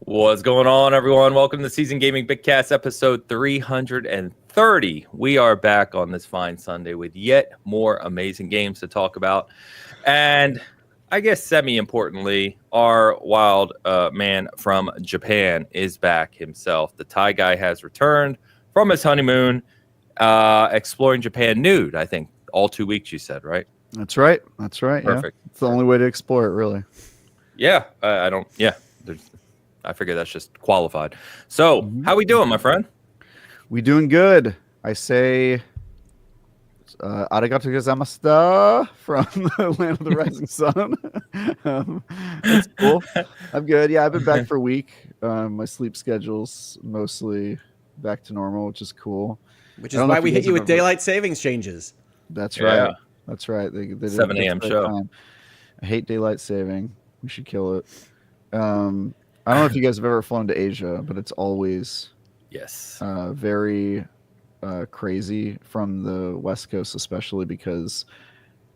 What's going on, everyone? Welcome to Season Gaming Bitcast episode 330. We are back on this fine Sunday with yet more amazing games to talk about. And I guess semi-importantly, our wild man from Japan is back himself. The Thai guy has returned from his honeymoon, exploring Japan nude, I think. All 2 weeks, you said, right? That's right. That's right. Perfect. Yeah. It's the only way to explore it, really. Yeah, I figure that's just qualified. So, how we doing, my friend? We doing good. I say, arigato gozaimashita from the land of the rising sun. That's cool. I'm good. Yeah, I've been back for a week. My sleep schedule's mostly back to normal, which is cool. Which is why we hit you with daylight savings changes. That's right. That's right. They 7 a.m. show. Time. I hate daylight saving. We should kill it. I don't know if you guys have ever flown to Asia, but it's always very crazy from the West Coast, especially because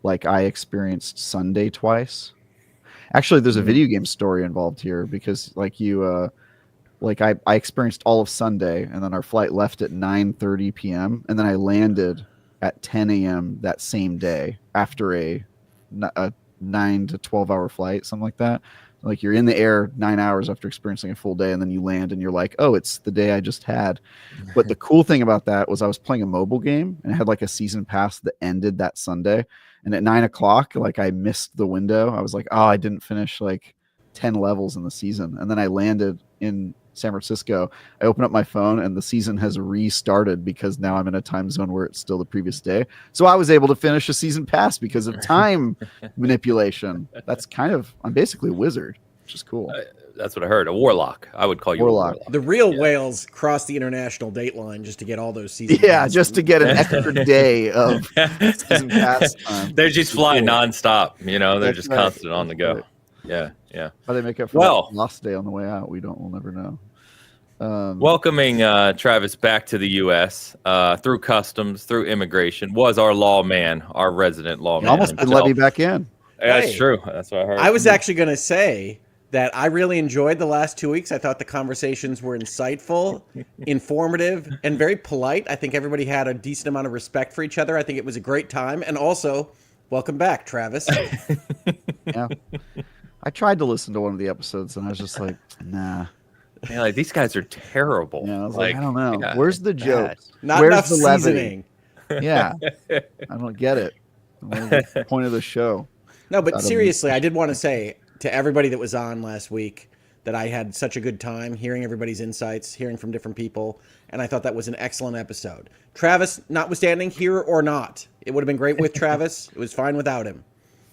like I experienced Sunday twice. Actually, there's a video game story involved here because like you I experienced all of Sunday, and then our flight left at 9:30 p.m. and then I landed at 10 a.m. that same day after a 9 to 12 hour flight, something like that. Like you're in the air 9 hours after experiencing a full day, and then you land and you're like, oh, it's the day I just had. But the cool thing about that was I was playing a mobile game and I had like a season pass that ended that Sunday. And at 9 o'clock, like I missed the window. I was like, oh, I didn't finish like 10 levels in the season. And then I landed in San Francisco. I open up my phone and the season has restarted because now I'm in a time zone where it's still the previous day. So I was able to finish a season pass because of time manipulation. I'm basically a wizard, which is cool. That's what I heard. A warlock. I would call you warlock. A warlock. The real whales cross the international date line just to get all those seasons. Yeah, just to get an extra day of season pass time. They're just flying nonstop. You know, they're just constant on the go. Right. Yeah. How they make up for that lost day on the way out, we'll never know. Welcoming Travis back to the U.S. Through customs, through immigration, was our lawman, our resident lawman. Almost didn't let me back in. Yeah, that's true. That's what I heard. I was actually going to say that I really enjoyed the last 2 weeks. I thought the conversations were insightful, informative, and very polite. I think everybody had a decent amount of respect for each other. I think it was a great time. And also, welcome back, Travis. Yeah. I tried to listen to one of the episodes, and I was just like, nah. Yeah, like, these guys are terrible. Yeah, I was like I don't know. Where's the jokes? Where's enough the seasoning? Yeah. I don't get it. What's the point of the show? No, but seriously, I did want to say to everybody that was on last week that I had such a good time hearing everybody's insights, hearing from different people, and I thought that was an excellent episode. Travis, notwithstanding, here or not, it would have been great with Travis. It was fine without him.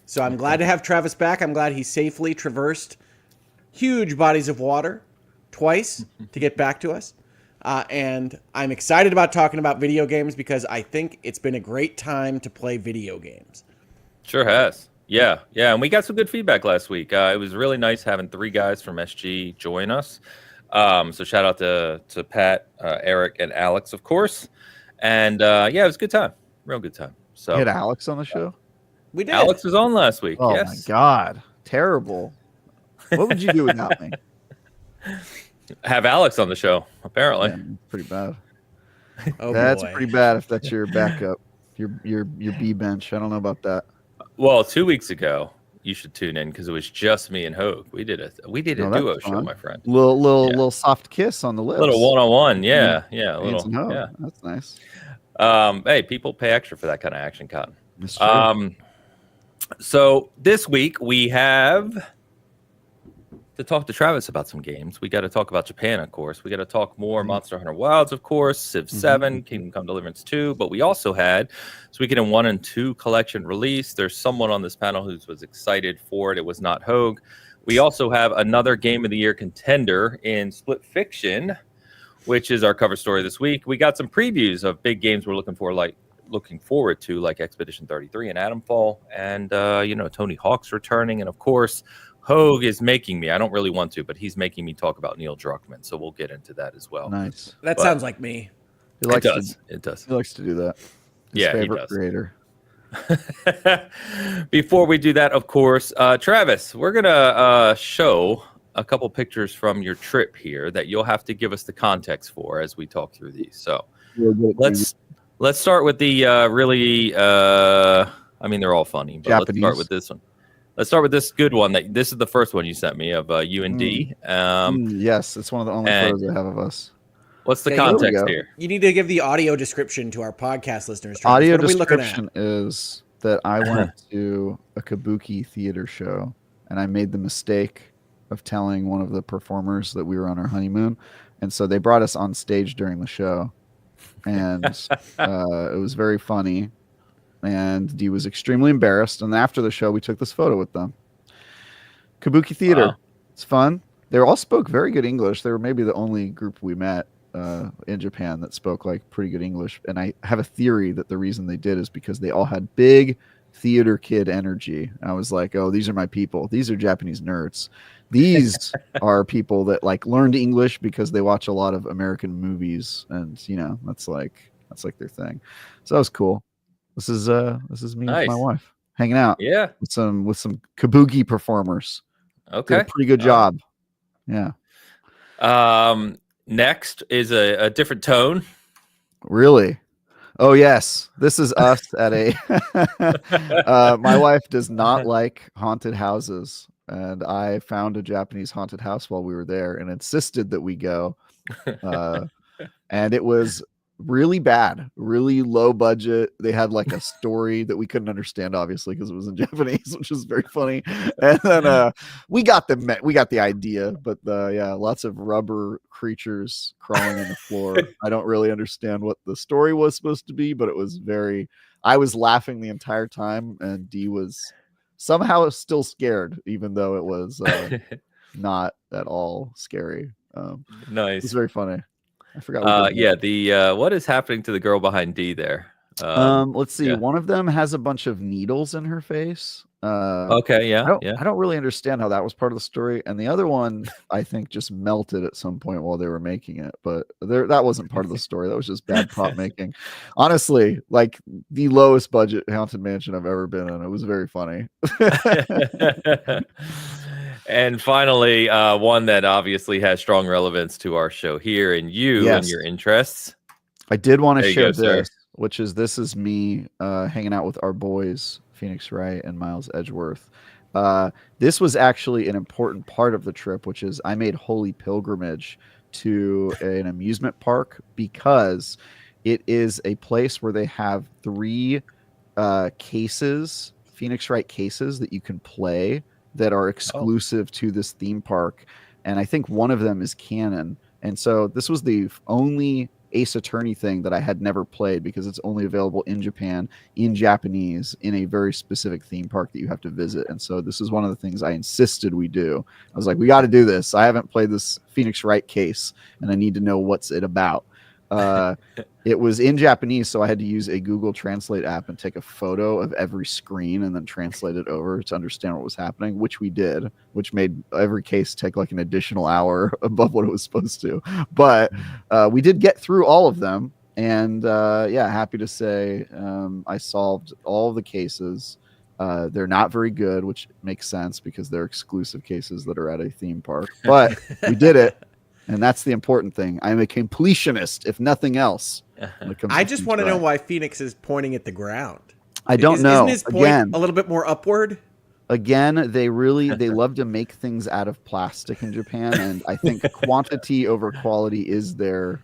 So I'm glad to have Travis back. I'm glad he safely traversed huge bodies of water twice to get back to us. And I'm excited about talking about video games because I think it's been a great time to play video games. Sure has. Yeah. And we got some good feedback last week. It was really nice having 3 guys from SG join us. So shout out to Pat, Eric, and Alex, of course. And it was a good time. Real good time. So you had Alex on the show? We did. Alex was on last week. Oh, yes. My God. Terrible. What would you do without me? Have Alex on the show, apparently. Yeah, pretty bad. Oh, that's boy. Pretty bad if that's your backup. Your B bench. I don't know about that. Well, 2 weeks ago, you should tune in because it was just me and Hogue. We did a duo show, my friend. Little soft kiss on the lips. Little one-on-one, yeah. Yeah. That's nice. Hey, people pay extra for that kind of action, Cotton. That's true. So this week we have to talk to Travis about some games. We got to talk about Japan, of course. We got to talk more Monster Hunter Wilds, of course, Civ 7, Kingdom Come Deliverance 2. But we also had Suikoden 1 and 2 collection release. There's someone on this panel who was excited for it. It was not Hogue. We also have another Game of the Year contender in Split Fiction, which is our cover story this week. We got some previews of big games we're looking forward to, like Expedition 33 and Atomfall, and Tony Hawk's returning, and of course Hogue is making me, I don't really want to, but he's making me talk about Neil Druckmann, so we'll get into that as well. Nice. That sounds like me. It does. He likes to do that. His Yeah, favorite he does. creator. Before we do that, of course, Travis, we're gonna show a couple pictures from your trip here that you'll have to give us the context for as we talk through these. So let's start with the really. I mean, they're all funny, but Japanese. Let's start with this one. Let's start with this good one. This is the first one you sent me of you and D. Yes, it's one of the only photos I have of us. What's the context here? You need to give the audio description to our podcast listeners. Travis. Audio description is that I went to a kabuki theater show, and I made the mistake of telling one of the performers that we were on our honeymoon, and so they brought us on stage during the show, and it was very funny, and Dee was extremely embarrassed, and after the show we took this photo with them. Kabuki theater. Wow. It's fun. They all spoke very good English. They were maybe the only group we met in Japan that spoke like pretty good English, and I have a theory that the reason they did is because they all had big theater kid energy. I was like, oh, these are my people. These are Japanese nerds. These are people that like learned English because they watch a lot of American movies, and you know that's like their thing. So that was cool. This is me with my wife hanging out. Yeah, with some kabuki performers. Okay, did a pretty good job. Yeah. Next is a different tone. Really? Oh yes, this is us at a. My wife does not like haunted houses, and I found a Japanese haunted house while we were there, and insisted that we go. And it was really bad, really low budget. They had like a story that we couldn't understand, obviously, because it was in Japanese, which is very funny. And then we got the idea, but yeah, lots of rubber creatures crawling on the floor. I don't really understand what the story was supposed to be, but it was I was laughing the entire time, and Dee was somehow still scared, even though it was not at all scary. Nice. It was very funny. I forgot. What is happening to the girl behind D there? Let's see. Yeah. One of them has a bunch of needles in her face. Okay, yeah. I don't really understand how that was part of the story. And the other one, I think, just melted at some point while they were making it. But that wasn't part of the story. That was just bad prop making. Honestly, like the lowest budget haunted mansion I've ever been in. It was very funny. And finally, one that obviously has strong relevance to our show here and you and your interests. I did want to share this, which is me hanging out with our boys, Phoenix Wright and Miles Edgeworth. This was actually an important part of the trip, which is I made holy pilgrimage to an amusement park because it is a place where they have 3 cases, Phoenix Wright cases that you can play that are exclusive to this theme park, and I think one of them is canon. And so this was the only Ace Attorney thing that I had never played because it's only available in Japan in Japanese in a very specific theme park that you have to visit. And so this is one of the things I insisted we do. I was like, we got to do this. I haven't played this Phoenix Wright case, and I need to know what's it about. It was in Japanese, so I had to use a Google Translate app and take a photo of every screen and then translate it over to understand what was happening, which we did, which made every case take like an additional hour above what it was supposed to. But we did get through all of them, and happy to say I solved all of the cases. They're not very good, which makes sense because they're exclusive cases that are at a theme park, but we did it. And that's the important thing. I'm a completionist, if nothing else. I just want to know why Phoenix is pointing at the ground. I don't know. Isn't his point a little bit more upward? Again, they love to make things out of plastic in Japan, and I think quantity over quality is their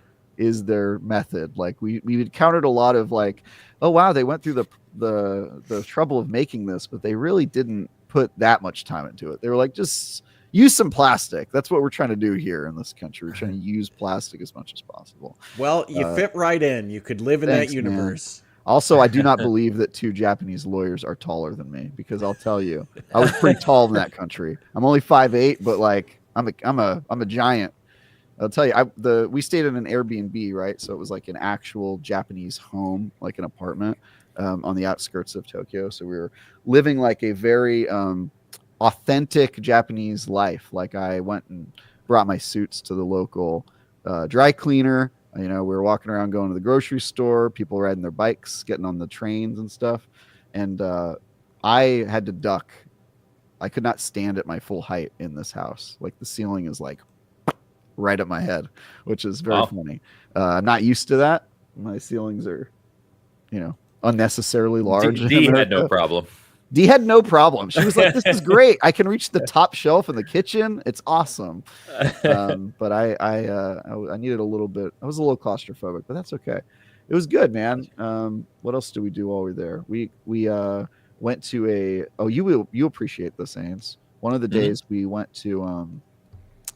method. Like we encountered a lot of like, oh wow, they went through the trouble of making this, but they really didn't put that much time into it. They were like, just use some plastic. That's what we're trying to do here in this country. We're trying to use plastic as much as possible. Well, you fit right in. You could live in that universe. Man. Also, I do not believe that 2 Japanese lawyers are taller than me, because I'll tell you, I was pretty tall in that country. I'm only 5'8", but like I'm a giant. I'll tell you, we stayed in an Airbnb, right? So it was like an actual Japanese home, like an apartment on the outskirts of Tokyo. So we were living like a very authentic Japanese life. Like I went and brought my suits to the local dry cleaner. You know, we were walking around, going to the grocery store, people riding their bikes, getting on the trains and stuff. And I had to duck I could not stand at my full height in this house. Like the ceiling is like right at my head, which is very funny. I'm not used to that. My ceilings are, unnecessarily large. D had no problem. D had no problem. She was like, "This is great. I can reach the top shelf in the kitchen. It's awesome." But I needed a little bit. I was a little claustrophobic, but that's okay. It was good, man. What else did we do while we were there? We went to you appreciate this, Ains. One of the days we went to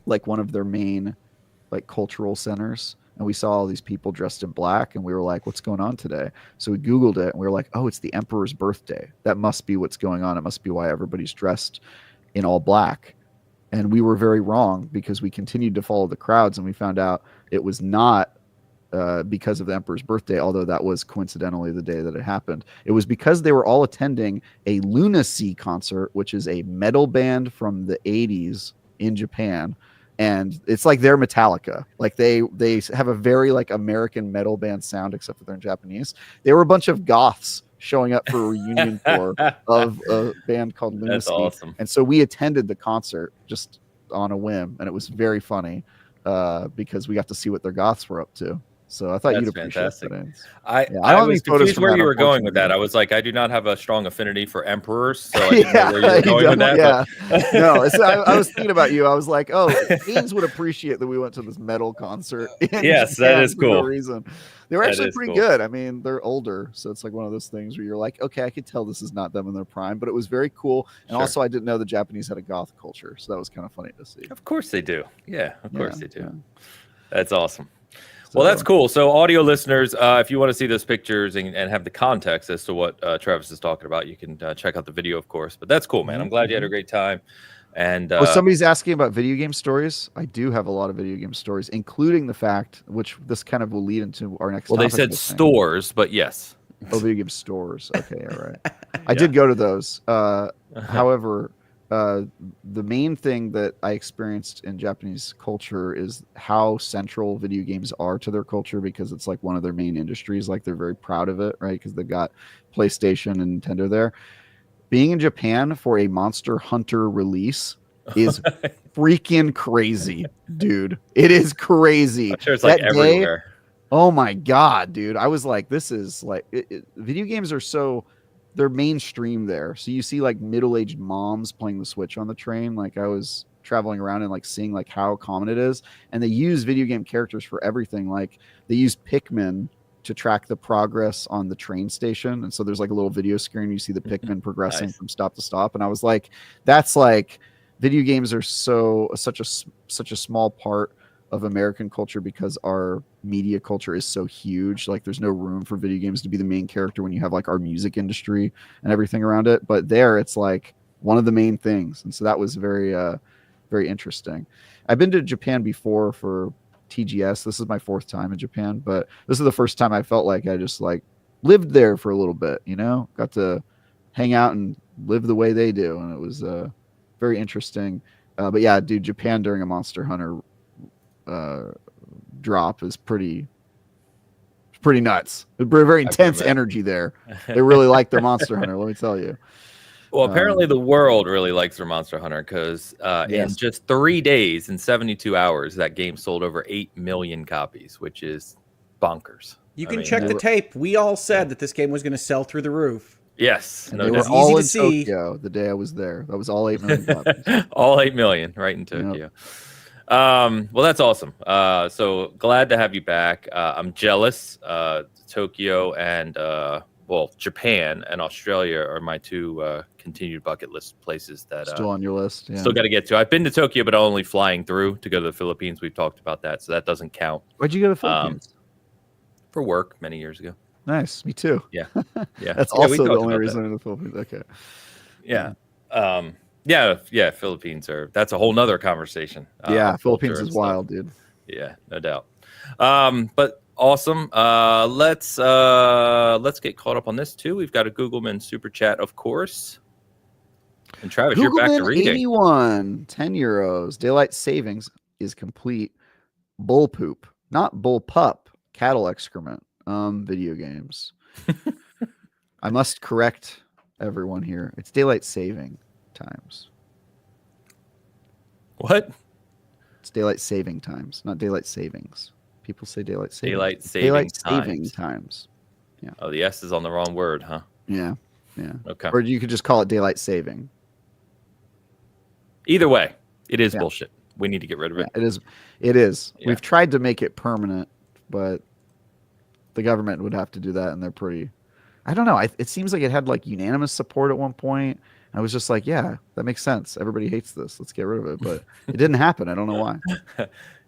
like one of their main like cultural centers, and we saw all these people dressed in black, and we were like, what's going on today? So we Googled it, and we were like, oh, it's the Emperor's birthday. That must be what's going on. It must be why everybody's dressed in all black. And we were very wrong, because we continued to follow the crowds, and we found out it was not because of the Emperor's birthday, although that was coincidentally the day that it happened. It was because they were all attending a Lunacy concert, which is a metal band from the 80s in Japan. And it's like they're Metallica. Like they have a very like American metal band sound, except for they're in Japanese. They were a bunch of goths showing up for a reunion tour of a band called Lunacy. That's awesome. And so we attended the concert just on a whim, and it was very funny because we got to see what their goths were up to. So I thought you'd appreciate that. I was confused where you were going with that. I was like, I do not have a strong affinity for emperors, so I didn't know where you were going with that. Yeah. No, I was thinking about you. I was like, oh, Ains would appreciate that we went to this metal concert. Yes, that is cool. For no reason. They were actually pretty good. I mean, they're older, so it's like one of those things where you're like, okay, I could tell this is not them in their prime, but it was very cool. And also, I didn't know the Japanese had a goth culture, so that was kind of funny to see. Of course they do. Yeah, of course they do. Yeah. That's awesome. Well, that's cool. So audio listeners, if you want to see those pictures and have the context as to what Travis is talking about, you can check out the video, of course. But that's cool, man. I'm glad you had a great time. And somebody's asking about video game stories. I do have a lot of video game stories, including the fact, which this kind of will lead into our next topic. They said stores, but yes. Oh, video game stores. Okay, all right. I did go to those. However, the main thing that I experienced in Japanese culture is how central video games are to their culture, because it's like one of their main industries. Like they're very proud of it, right? Because they've got PlayStation and Nintendo there. Being in Japan for a Monster Hunter release is freaking crazy, dude. It is crazy. I'm sure it's like everywhere. Oh my God, dude. I was like, this is like, video games are so... they're mainstream there. So you see like middle-aged moms playing the Switch on the train. Like I was traveling around and like seeing like how common it is. And they use video game characters for everything. Like they use Pikmin to track the progress on the train station. And so there's like a little video screen. You see the Pikmin progressing from stop to stop. And I was like, that's like, video games are such a small part of American culture, because our media culture is so huge. Like there's no room for video games to be the main character when you have like our music industry and everything around it. But there it's like one of the main things. And so that was very, very interesting. I've been to Japan before for TGS. This is my 4th time in Japan, but this is the first time I felt like I just like lived there for a little bit, got to hang out and live the way they do. And it was very interesting. But yeah, dude, Japan during a Monster Hunter drop is pretty nuts. Very intense energy there. They really like their Monster Hunter, let me tell you. Well, apparently the world really likes their Monster Hunter, because in just 3 days and 72 hours, that game sold over 8 million copies, which is bonkers. You can check the tape. We all said that this game was going to sell through the roof. Yes. And they were all in Tokyo the day I was there. That was all 8 million copies. All 8 million right in Tokyo. Yep. Well, that's awesome. So glad to have you back. I'm jealous. Tokyo and Japan and Australia are my 2 continued bucket list places that still on your list. Yeah. Still got to get to. I've been to Tokyo, but only flying through to go to the Philippines. We've talked about that, so that doesn't count. Where'd you go to the Philippines? For work many years ago. Nice. Me too. Yeah. That's also the only reason I'm in the Philippines. Okay. Yeah. Yeah, Philippines that's a whole nother conversation. Philippines is wild, dude. Yeah, no doubt. But awesome. Let's get caught up on this too. We've got a Googleman super chat, of course. And Travis, you're back to reading. 81, 10 euros. Daylight savings is complete. Bull poop, not bull pup. Cattle excrement. Video games. I must correct everyone here. It's daylight saving times. What? It's daylight saving times, not daylight savings. People say daylight saving. Daylight saving times. Yeah. Oh, the S is on the wrong word, huh? Yeah. Okay. Or you could just call it daylight saving. Either way, it is bullshit. We need to get rid of it. It is. It is. Yeah. We've tried to make it permanent, but the government would have to do that, and they're pretty. I don't know. It seems like it had like unanimous support at one point. I was just like, yeah, that makes sense. Everybody hates this. Let's get rid of it. But it didn't happen. I don't know why.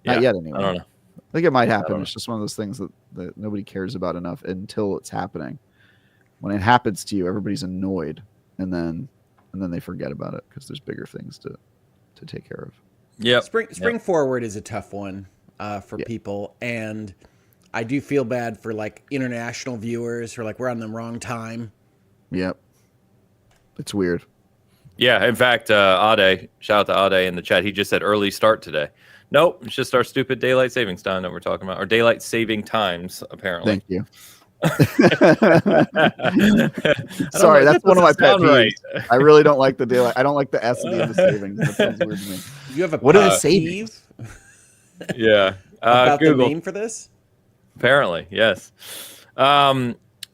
Not yet, anyway. I don't know. I think it might happen. It's just one of those things that nobody cares about enough until it's happening. When it happens to you, everybody's annoyed, and then they forget about it because there's bigger things to take care of. Yeah. Spring Forward is a tough one for people, and I do feel bad for like international viewers who are like, we're on the wrong time. Yep. It's weird. Yeah. In fact, Ade, shout out to Ade in the chat. He just said early start today. Nope, it's just our stupid daylight savings time that we're talking about, or daylight saving times, apparently. Thank you. Sorry, that's one of my pet peeves. Right. I really don't like the daylight. I don't like the S at the end of savings. That sounds weird to me. You have a what are the savings? Yeah, about Google. the meme for this. Apparently, yes.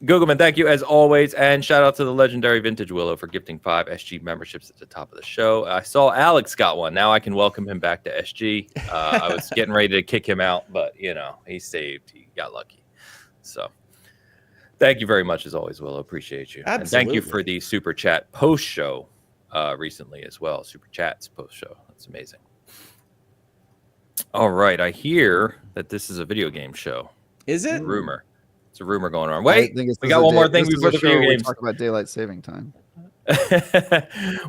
Googleman, thank you as always, and shout out to the legendary Vintage Willow for gifting 5 SG memberships at the top of the show. I saw Alex got one. Now I can welcome him back to SG. I was getting ready to kick him out, but he saved. He got lucky. So, thank you very much as always, Willow. Appreciate you. Absolutely. And thank you for the super chat post show recently as well. Super chats post show. That's amazing. All right, I hear that this is a video game show. Is it? Rumor. It's a rumor going on. Wait, we got one more thing before the video games. Talk about daylight saving time.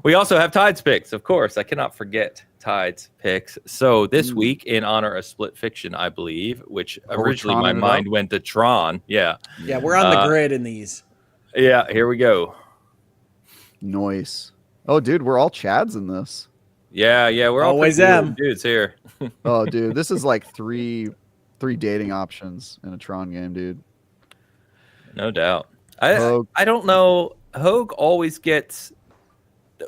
We also have Tides picks, of course. I cannot forget Tides picks. So this week, in honor of Split Fiction, I believe, which originally my mind went to Tron. Yeah. Yeah, we're on the grid in these. Yeah, here we go. Nice. Oh, dude, we're all Chads in this. Yeah, we're all always them dudes here. Oh, dude, this is like three dating options in a Tron game, dude. No doubt. I don't know. Hogue always gets.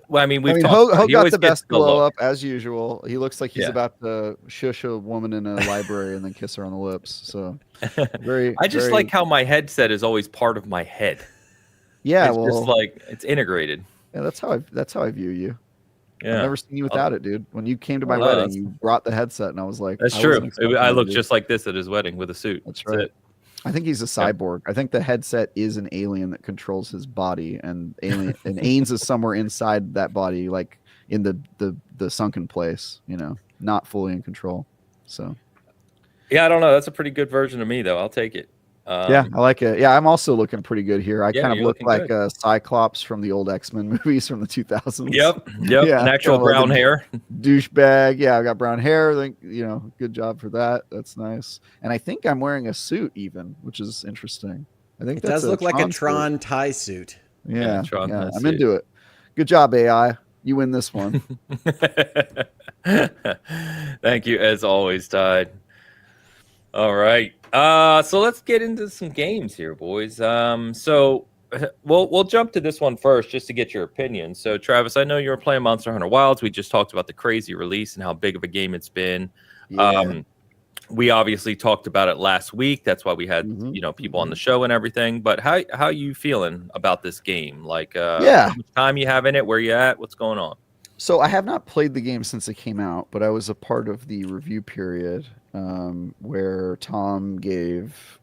Well, I mean, Hogue got the best glow up as usual. He looks like he's about to shush a woman in a library and then kiss her on the lips. So, I just like how my headset is always part of my head. Yeah, it's just like it's integrated. Yeah, that's how I view you. Yeah, I've never seen you without it, dude. When you came to my wedding, you brought the headset, and I was like, "That's true." I looked just like this at his wedding with a suit. That's right. I think he's a cyborg. I think the headset is an alien that controls his body, and Ains is somewhere inside that body, like in the sunken place, not fully in control. So, yeah, I don't know. That's a pretty good version of me, though. I'll take it. Yeah, I like it. Yeah, I'm also looking pretty good here. I kind of look like Cyclops from the old X-Men movies from the 2000s. Yep. Yeah, natural brown hair. Douchebag. Yeah, I got brown hair. I think, good job for that. That's nice. And I think I'm wearing a suit even, which is interesting. I think it does look like a Tron tie suit. Yeah, I'm into it. Good job, AI. You win this one. Thank you, as always, Tide. All right. So let's get into some games here, boys. So we'll jump to this one first just to get your opinion. So Travis, I know you were playing Monster Hunter Wilds. We just talked about the crazy release and how big of a game it's been. Yeah. We obviously talked about it last week. That's why we had people on the show and everything. But how are you feeling about this game? Like how much time you have in it? Where you at? What's going on? So I have not played the game since it came out, but I was a part of the review period where Tom gave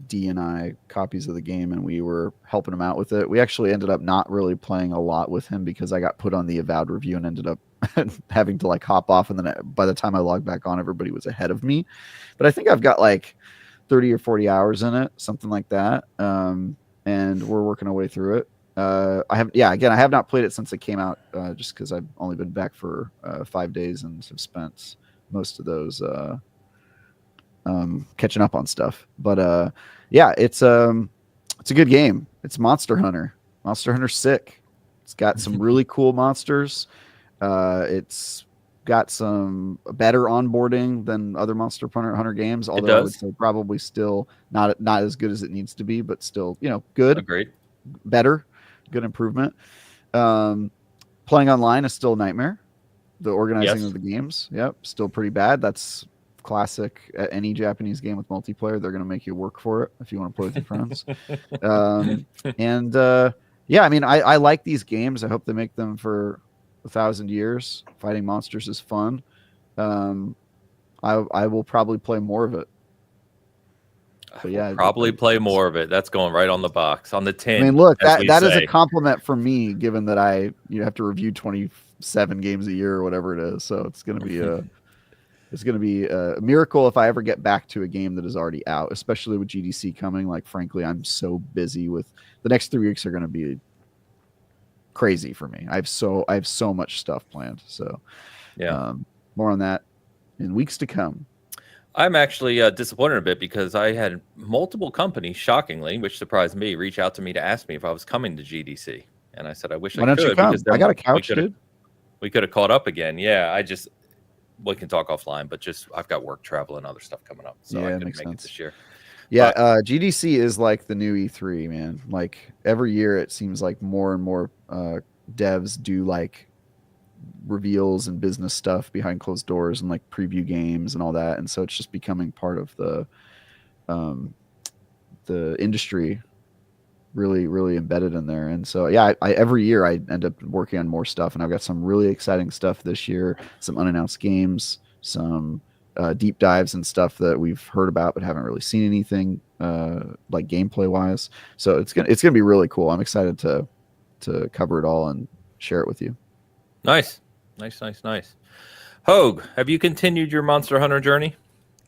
D and I copies of the game, and we were helping him out with it. We actually ended up not really playing a lot with him because I got put on the Avowed review and ended up having to hop off. And then by the time I logged back on, everybody was ahead of me. But I think I've got 30 or 40 hours in it, something like that. And we're working our way through it. I have not played it since it came out, just because I've only been back for 5 days and have spent most of those catching up on stuff. But it's a good game. It's Monster Hunter. Monster Hunter's sick. It's got some really cool monsters. It's got some better onboarding than other Monster Hunter games, although I would say probably still not as good as it needs to be, but still good. Agreed. Better. Good improvement. Playing online is still a nightmare. The organizing Yes. of the games, still pretty bad. That's classic at any Japanese game with multiplayer. They're going to make you work for it if you want to play with your friends. Yeah, I mean, I like these games. I hope they make them for 1,000 years. Fighting monsters is fun. I will probably play more of it. But yeah, probably play more of it. That's going right on the box, on the tin. I mean, look, that is a compliment for me, given that I have to review 27 games a year or whatever it is. So it's going to be a miracle if I ever get back to a game that is already out, especially with GDC coming. Like, frankly, I'm so busy with the next 3 weeks are going to be crazy for me. I have so much stuff planned. So yeah, more on that in weeks to come. I'm actually disappointed a bit because I had multiple companies, shockingly, which surprised me, reach out to me to ask me if I was coming to GDC, and I said I wish I could. Why don't you come? I got a couch, dude. We could have caught up again. Yeah, we can talk offline, but I've got work, travel, and other stuff coming up, so I couldn't make it this year. Yeah, GDC is like the new E3, man. Like every year, it seems like more and more devs do like reveals and business stuff behind closed doors and like preview games and all that, and so it's just becoming part of the industry, really embedded in there. And so yeah, I every year I end up working on more stuff, and I've got some really exciting stuff this year, some unannounced games, some deep dives and stuff that we've heard about but haven't really seen anything like gameplay wise. So it's gonna be really cool. I'm excited to cover it all and share it with you. Nice. Hogue, have you continued your Monster Hunter journey?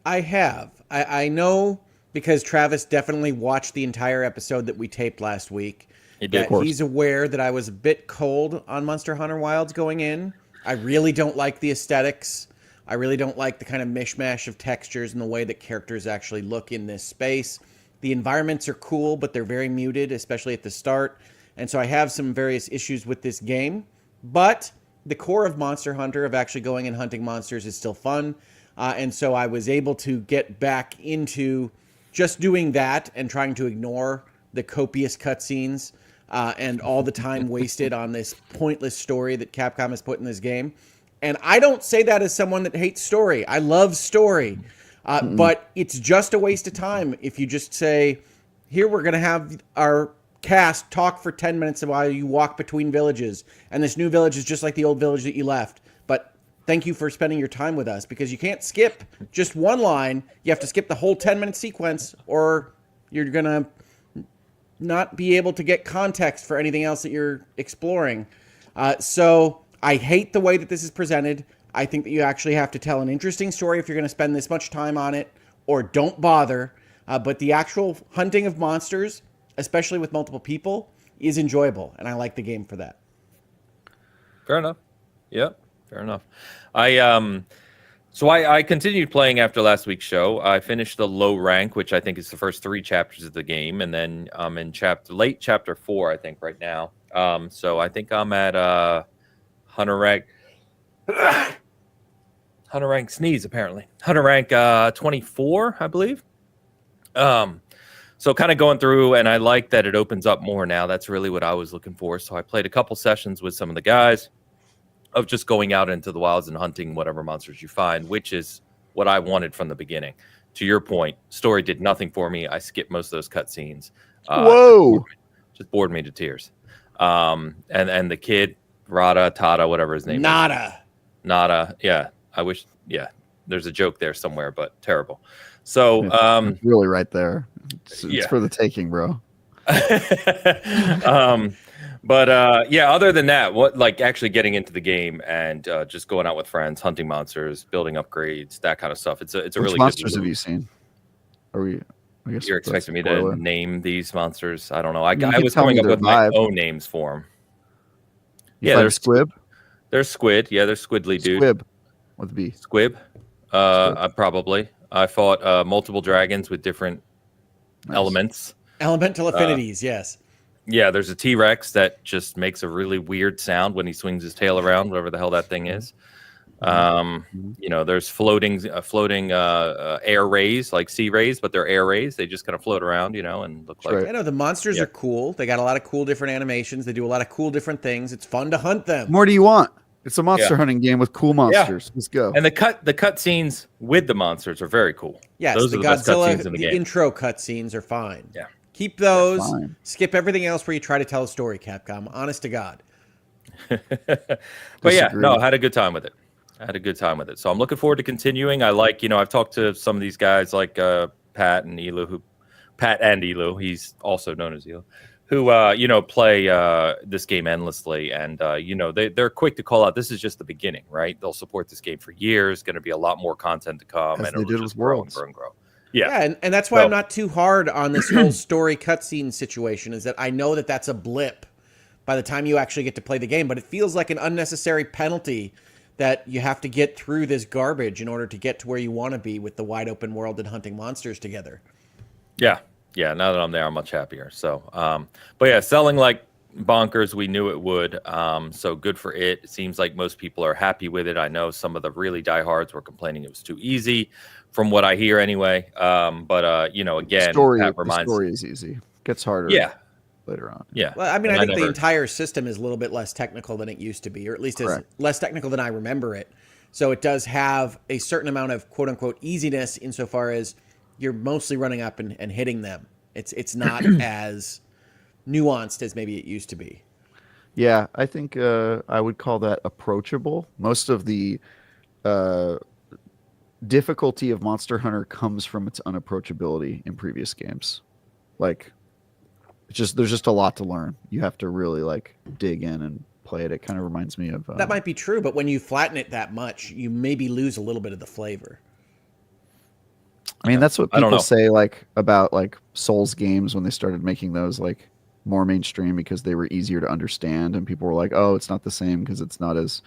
I have. I know because Travis definitely watched the entire episode that we taped last week. He did. He's aware that I was a bit cold on Monster Hunter Wilds going in. I really don't like the aesthetics. I really don't like the kind of mishmash of textures and the way that characters actually look in this space. The environments are cool, but they're very muted, especially at the start. And so I have some various issues with this game. But the core of Monster Hunter, of actually going and hunting monsters, is still fun. And so I was able to get back into just doing that and trying to ignore the copious cutscenes and all the time wasted on this pointless story that Capcom has put in this game. And I don't say that as someone that hates story. I love story. But it's just a waste of time if you just say, here, we're going to have our cast talk for 10 minutes while you walk between villages, and this new village is just like the old village that you left, but thank you for spending your time with us, because you can't skip just one line. You have to skip the whole 10-minute sequence, or you're gonna not be able to get context for anything else that you're exploring. So I hate the way that this is presented. I think that you actually have to tell an interesting story if you're going to spend this much time on it, or don't bother. But the actual hunting of monsters, especially with multiple people, is enjoyable, and I like the game for that. Fair enough. Yeah, fair enough. I continued playing after last week's show. I finished the low rank, which I think is the first 3 chapters of the game, and then I'm in late chapter 4, I think, right now. So I think I'm at Hunter rank. Hunter rank sneeze, apparently. Hunter rank 24, I believe. So kind of going through, and I like that it opens up more now. That's really what I was looking for. So I played a couple sessions with some of the guys of just going out into the wilds and hunting whatever monsters you find, which is what I wanted from the beginning. To your point, story did nothing for me. I skipped most of those cutscenes. Whoa! Just bored me to tears. And the kid, Tata, whatever his name is. Nada. Yeah. I wish, there's a joke there somewhere, but terrible. So, it's really right there. It's for the taking, bro. Other than that, like actually getting into the game and just going out with friends, hunting monsters, building upgrades, that kind of stuff. It's a really good monsters have you seen? I guess you're expecting me to name these monsters? I don't know. I was coming up with my own names for them. There's Squib. There's Squid. Yeah, there's Squidly, dude. Squib with B. Squib. Probably. I fought multiple dragons with different elements. Elemental affinities, yes. Yeah, there's a T-Rex that just makes a really weird sound when he swings his tail around, whatever the hell that thing is. There's floating air rays, like sea rays, but they're air rays. They just kind of float around, and look like. I know the monsters are cool. They got a lot of cool different animations. They do a lot of cool different things. It's fun to hunt them. More do you want? It's a monster hunting game with cool monsters. Yeah. Let's go. And the cut scenes with the monsters are very cool. Yes, those the are the best Godzilla, cutscenes in the game. Intro cutscenes are fine. Yeah. Keep those. Skip everything else where you try to tell a story, Capcom. Honest to God. But I had a good time with it. So I'm looking forward to continuing. I like, I've talked to some of these guys like Pat and Elu. He's also known as Elu, who play this game endlessly, and they're quick to call out. This is just the beginning, right? They'll support this game for years. Going to be a lot more content to come, and it'll just grow and grow. Yeah, and that's why I'm not too hard on this whole story cutscene situation. Is that I know that that's a blip by the time you actually get to play the game, but it feels like an unnecessary penalty that you have to get through this garbage in order to get to where you want to be with the wide open world and hunting monsters together. Yeah. Now that I'm there, I'm much happier. So, selling like bonkers, we knew it would. So good for it. It seems like most people are happy with it. I know some of the really diehards were complaining it was too easy, from what I hear anyway. Again, the story is easy. Gets harder. Yeah. Later on. Yeah. Well, I think the entire system is a little bit less technical than it used to be, or at least is less technical than I remember it. So it does have a certain amount of quote unquote easiness insofar as you're mostly running up and hitting them. It's not as nuanced as maybe it used to be. Yeah, I think I would call that approachable. Most of the difficulty of Monster Hunter comes from its unapproachability in previous games. Like, there's just a lot to learn. You have to really dig in and play it. It kind of reminds me of that might be true, but when you flatten it that much, you maybe lose a little bit of the flavor. I mean, that's what people say about Souls games when they started making those more mainstream because they were easier to understand, and people were like, "Oh, it's not the same because it's not as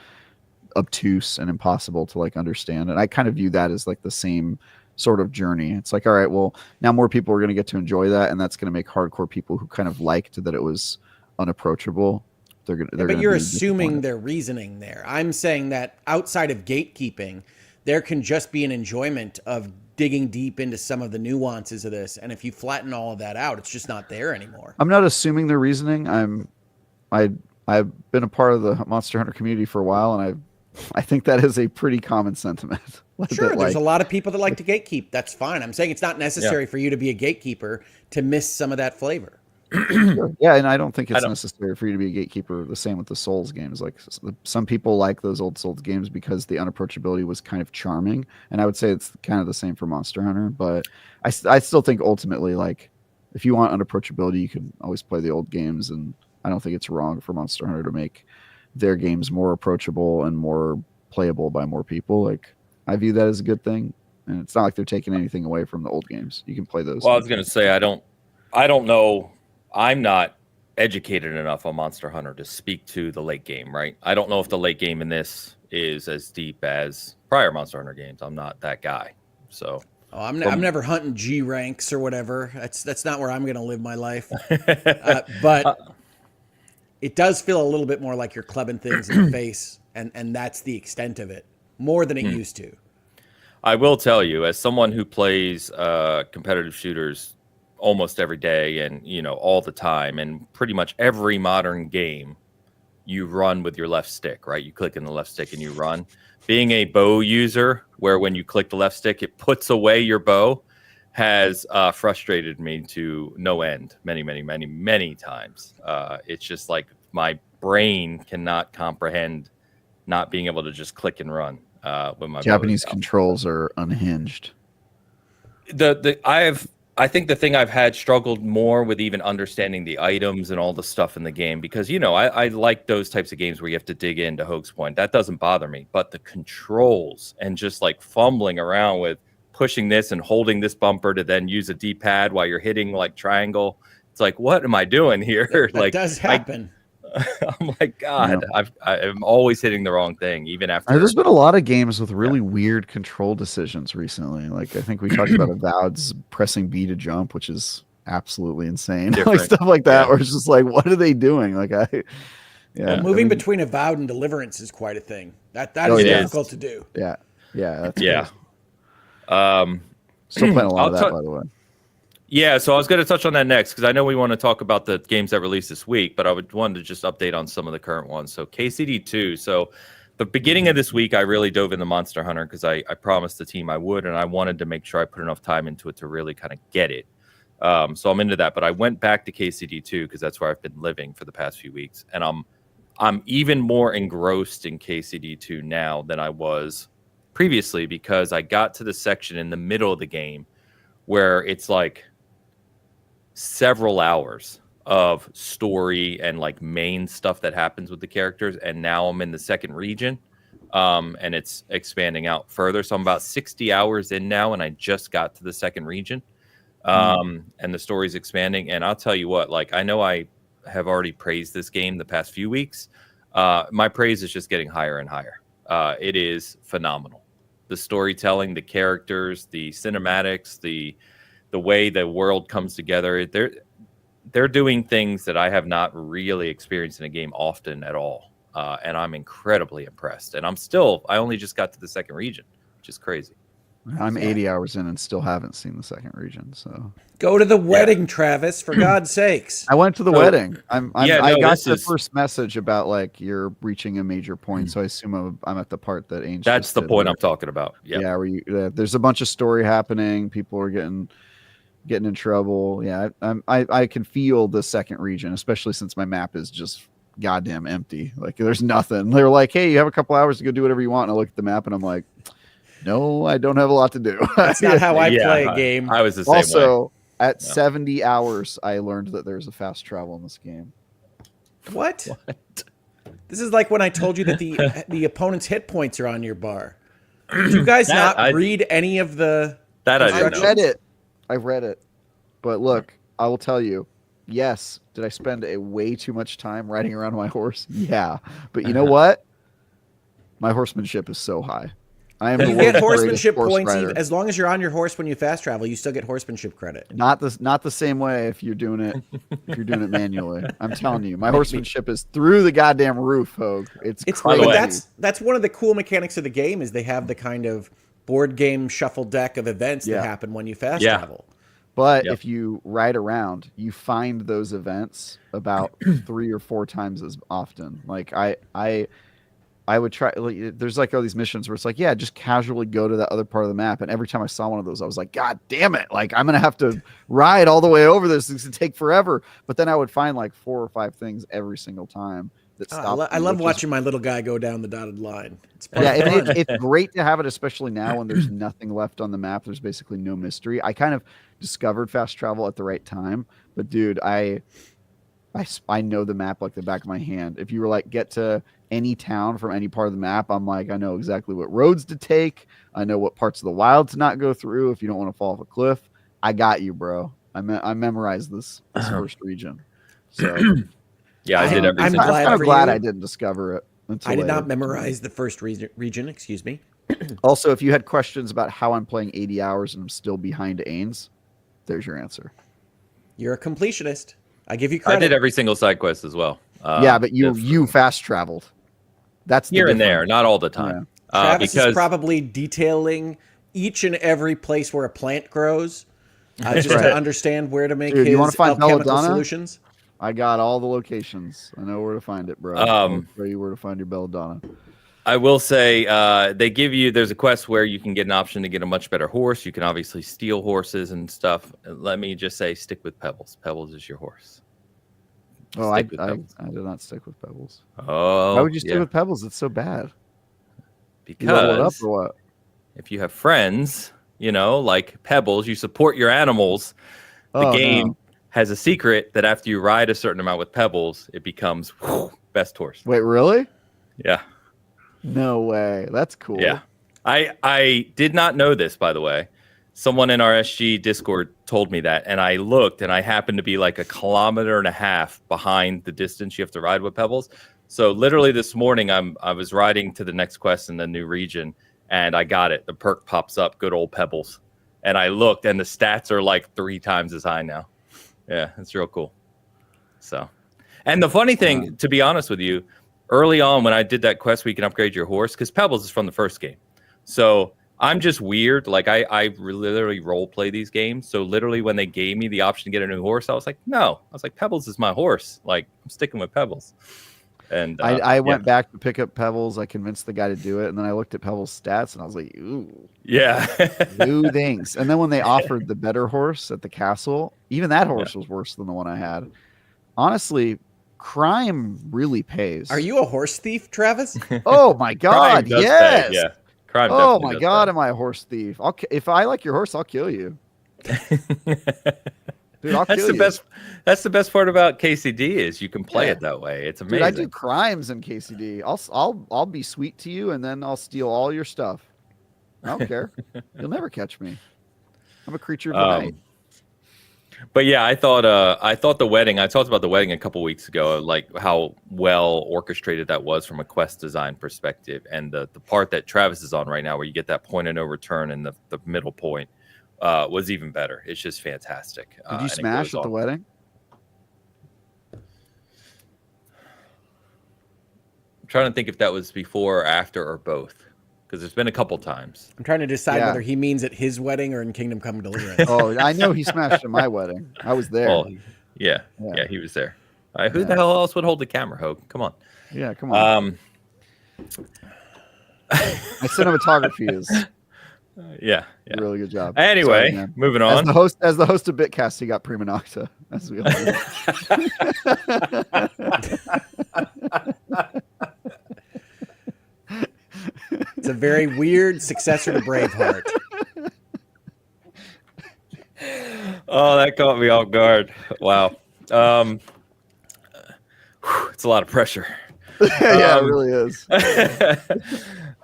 obtuse and impossible to understand." And I kind of view that as the same sort of journey. It's all right, well, now more people are going to get to enjoy that, and that's going to make hardcore people who kind of liked that it was unapproachable. But you're assuming their reasoning there. I'm saying that outside of gatekeeping, there can just be an enjoyment of digging deep into some of the nuances of this, and if you flatten all of that out, it's just not there anymore. I'm not assuming their reasoning. I've been a part of the Monster Hunter community for a while, and I think that is a pretty common sentiment. Sure, there's a lot of people that like to gatekeep. That's fine. I'm saying it's not necessary for you to be a gatekeeper to miss some of that flavor. Sure. Yeah, and I don't think it's necessary for you to be a gatekeeper. The same with the Souls games. Some people like those old Souls games because the unapproachability was kind of charming, and I would say it's kind of the same for Monster Hunter. But I still think ultimately, if you want unapproachability, you can always play the old games, and I don't think it's wrong for Monster Hunter to make their games more approachable and more playable by more people. I view that as a good thing, and it's not like they're taking anything away from the old games. You can play those. Well, I was going to say I don't know. I'm not educated enough on Monster Hunter to speak to the late game, right? I don't know if the late game in this is as deep as prior Monster Hunter games. I'm not that guy. So I'm never hunting G ranks or whatever. That's not where I'm going to live my life. But it does feel a little bit more like you're clubbing things in the face, and that's the extent of it, more than it used to. I will tell you, as someone who plays competitive shooters almost every day and all the time, and pretty much every modern game, you run with your left stick, right? You click in the left stick and you run. Being a bow user, where when you click the left stick it puts away your bow, has frustrated me to no end many times. It's just my brain cannot comprehend not being able to just click and run with my Japanese controls are unhinged. I think the thing I've had struggled more with even understanding the items and all the stuff in the game, because, I like those types of games where you have to dig into Hoag's point. That doesn't bother me. But the controls and just fumbling around with pushing this and holding this bumper to then use a D-pad while you're hitting triangle. It's what am I doing here? That does happen. I'm God, I'm always hitting the wrong thing, even after. There's been a lot of games with really weird control decisions recently. I think we talked about Avowed's pressing B to jump, which is absolutely insane. Stuff like that, where it's just what are they doing? Yeah, Well, moving between Avowed and Deliverance is quite a thing. That is difficult to do. Yeah, that's yeah. Still playing a lot of that, by the way. Yeah, so I was going to touch on that next because I know we want to talk about the games that released this week, but I wanted to just update on some of the current ones. So KCD 2. So the beginning of this week, I really dove into Monster Hunter because I promised the team I would, and I wanted to make sure I put enough time into it to really kind of get it. So I'm into that, but I went back to KCD 2 because that's where I've been living for the past few weeks, and I'm even more engrossed in KCD 2 now than I was previously because I got to the section in the middle of the game where it's like several hours of story and like main stuff that happens with the characters, and now I'm in the second region, and it's expanding out further. So I'm about 60 hours in now, and I just got to the second region, and the story's expanding. And I'll tell you what, like, I know I have already praised this game the past few weeks. My praise is just getting higher and higher. It is phenomenal. The storytelling, the characters, the cinematics, the way the world comes together. They're doing things that I have not really experienced in a game often at all. And I'm incredibly impressed. And I only just got to the second region, which is crazy. I'm 80 hours in and still haven't seen the second region. So go to the wedding, Travis, for God's sakes. I went to the wedding. I got the first message about like you're reaching a major point. So I assume I'm at the part that Ainge. That's the point I'm talking about. Yep. Yeah. Where there's a bunch of story happening. People are getting in trouble. Yeah. I can feel the second region, especially since my map is just goddamn empty. Like there's nothing. They're like, hey, you have a couple hours to go do whatever you want. And I look at the map and I'm like, no, I don't have a lot to do. That's not how I play a game. I was the same way. Also, at 70 hours, I learned that there's a fast travel in this game. What? This is like when I told you that the opponent's hit points are on your bar. Did you guys read any of the... That I didn't know. I read it. But look, I will tell you, yes, did I spend way too much time riding around my horse? Yeah. But you know what? My horsemanship is so high. You get horsemanship points as long as you're on your horse when you fast travel. You still get horsemanship credit. Not the same way if you're doing it manually. I'm telling you, my horsemanship is through the goddamn roof, Hogue. It's crazy. But that's one of the cool mechanics of the game is they have the kind of board game shuffle deck of events that happen when you fast travel. But if you ride around, you find those events about 3 or 4 times as often. Like I would try. There's like all these missions where it's like, yeah, just casually go to that other part of the map. And every time I saw one of those, I was like, God damn it! Like I'm gonna have to ride all the way over this. It's gonna take forever. But then I would find like 4 or 5 things every single time that stopped. I love watching my little guy go down the dotted line. It's great to have it, especially now when there's nothing left on the map. There's basically no mystery. I kind of discovered fast travel at the right time, but dude, I know the map like the back of my hand. If you were like get to any town from any part of the map, I'm like, I know exactly what roads to take. I know what parts of the wild to not go through if you don't want to fall off a cliff. I got you, bro. I memorized this first region. So yeah, I did everything. I'm glad I didn't discover it. I did not memorize the first region. Excuse me. Also, if you had questions about how I'm playing 80 hours and I'm still behind Ains, there's your answer. You're a completionist. I give you credit. I did every single side quest as well. Yeah, but you fast traveled. That's here and there, not all the time. Yeah. Travis is probably detailing each and every place where a plant grows, just to understand where to make his alchemical solutions. I got all the locations. I know where to find it, bro. I'll show you where to find your belladonna. I will say there's a quest where you can get an option to get a much better horse. You can obviously steal horses and stuff. Let me just say, stick with Pebbles. Pebbles is your horse. Oh, I did not stick with Pebbles. Oh, why would you stick with Pebbles? It's so bad. Because you level it up or what? If you have friends, like Pebbles, you support your animals. The game has a secret that after you ride a certain amount with Pebbles, it becomes best horse. Wait, really? Yeah. No way. That's cool. Yeah. I did not know this, by the way. Someone in our SG Discord told me that, and I looked, and I happened to be like 1.5 kilometers behind the distance you have to ride with Pebbles. So literally this morning, I was riding to the next quest in the new region, and I got it. The perk pops up, good old Pebbles. And I looked, and the stats are like 3 times as high now. Yeah, it's real cool. So, And the funny thing, to be honest with you, early on when I did that quest where you can upgrade your horse, because Pebbles is from the first game. So I'm just weird. Like I literally role play these games. So literally when they gave me the option to get a new horse, I was like, no. I was like, Pebbles is my horse. Like I'm sticking with Pebbles. And I went back to pick up Pebbles. I convinced the guy to do it, and then I looked at Pebbles' stats, and I was like, ooh. Yeah. Ooh, thanks. And then when they offered the better horse at the castle, even that horse was worse than the one I had. Honestly, crime really pays. Are you a horse thief, Travis? Oh my God! Yes. Pay, yeah. Crime. Oh my God! Am I a horse thief? If I like your horse, I'll kill you. Dude, that's the best. That's the best part about KCD is you can play it that way. It's amazing. Dude, I do crimes in KCD. I'll be sweet to you, and then I'll steal all your stuff. I don't care. You'll never catch me. I'm a creature of the night. But yeah, I thought the wedding. I talked about the wedding a couple weeks ago, like how well orchestrated that was from a quest design perspective, and the part that Travis is on right now, where you get that point of no return and the middle point. Was even better. It's just fantastic. Did you smash at the wedding? I'm trying to think if that was before or after or both, because there's been a couple times. I'm trying to decide whether he means at his wedding or in Kingdom Come Deliverance. Oh, I know he smashed at my wedding. I was there. Oh, yeah, he was there. Who the hell else would hold the camera, Hogue? Come on. Yeah, come on. My cinematography is... Yeah. Really good job. Anyway, sorry, moving on. As the host of Bitcast, he got prima nocta, as we all know. It's a very weird successor to Braveheart. Oh, that caught me off guard. Wow. It's a lot of pressure. Yeah, it really is.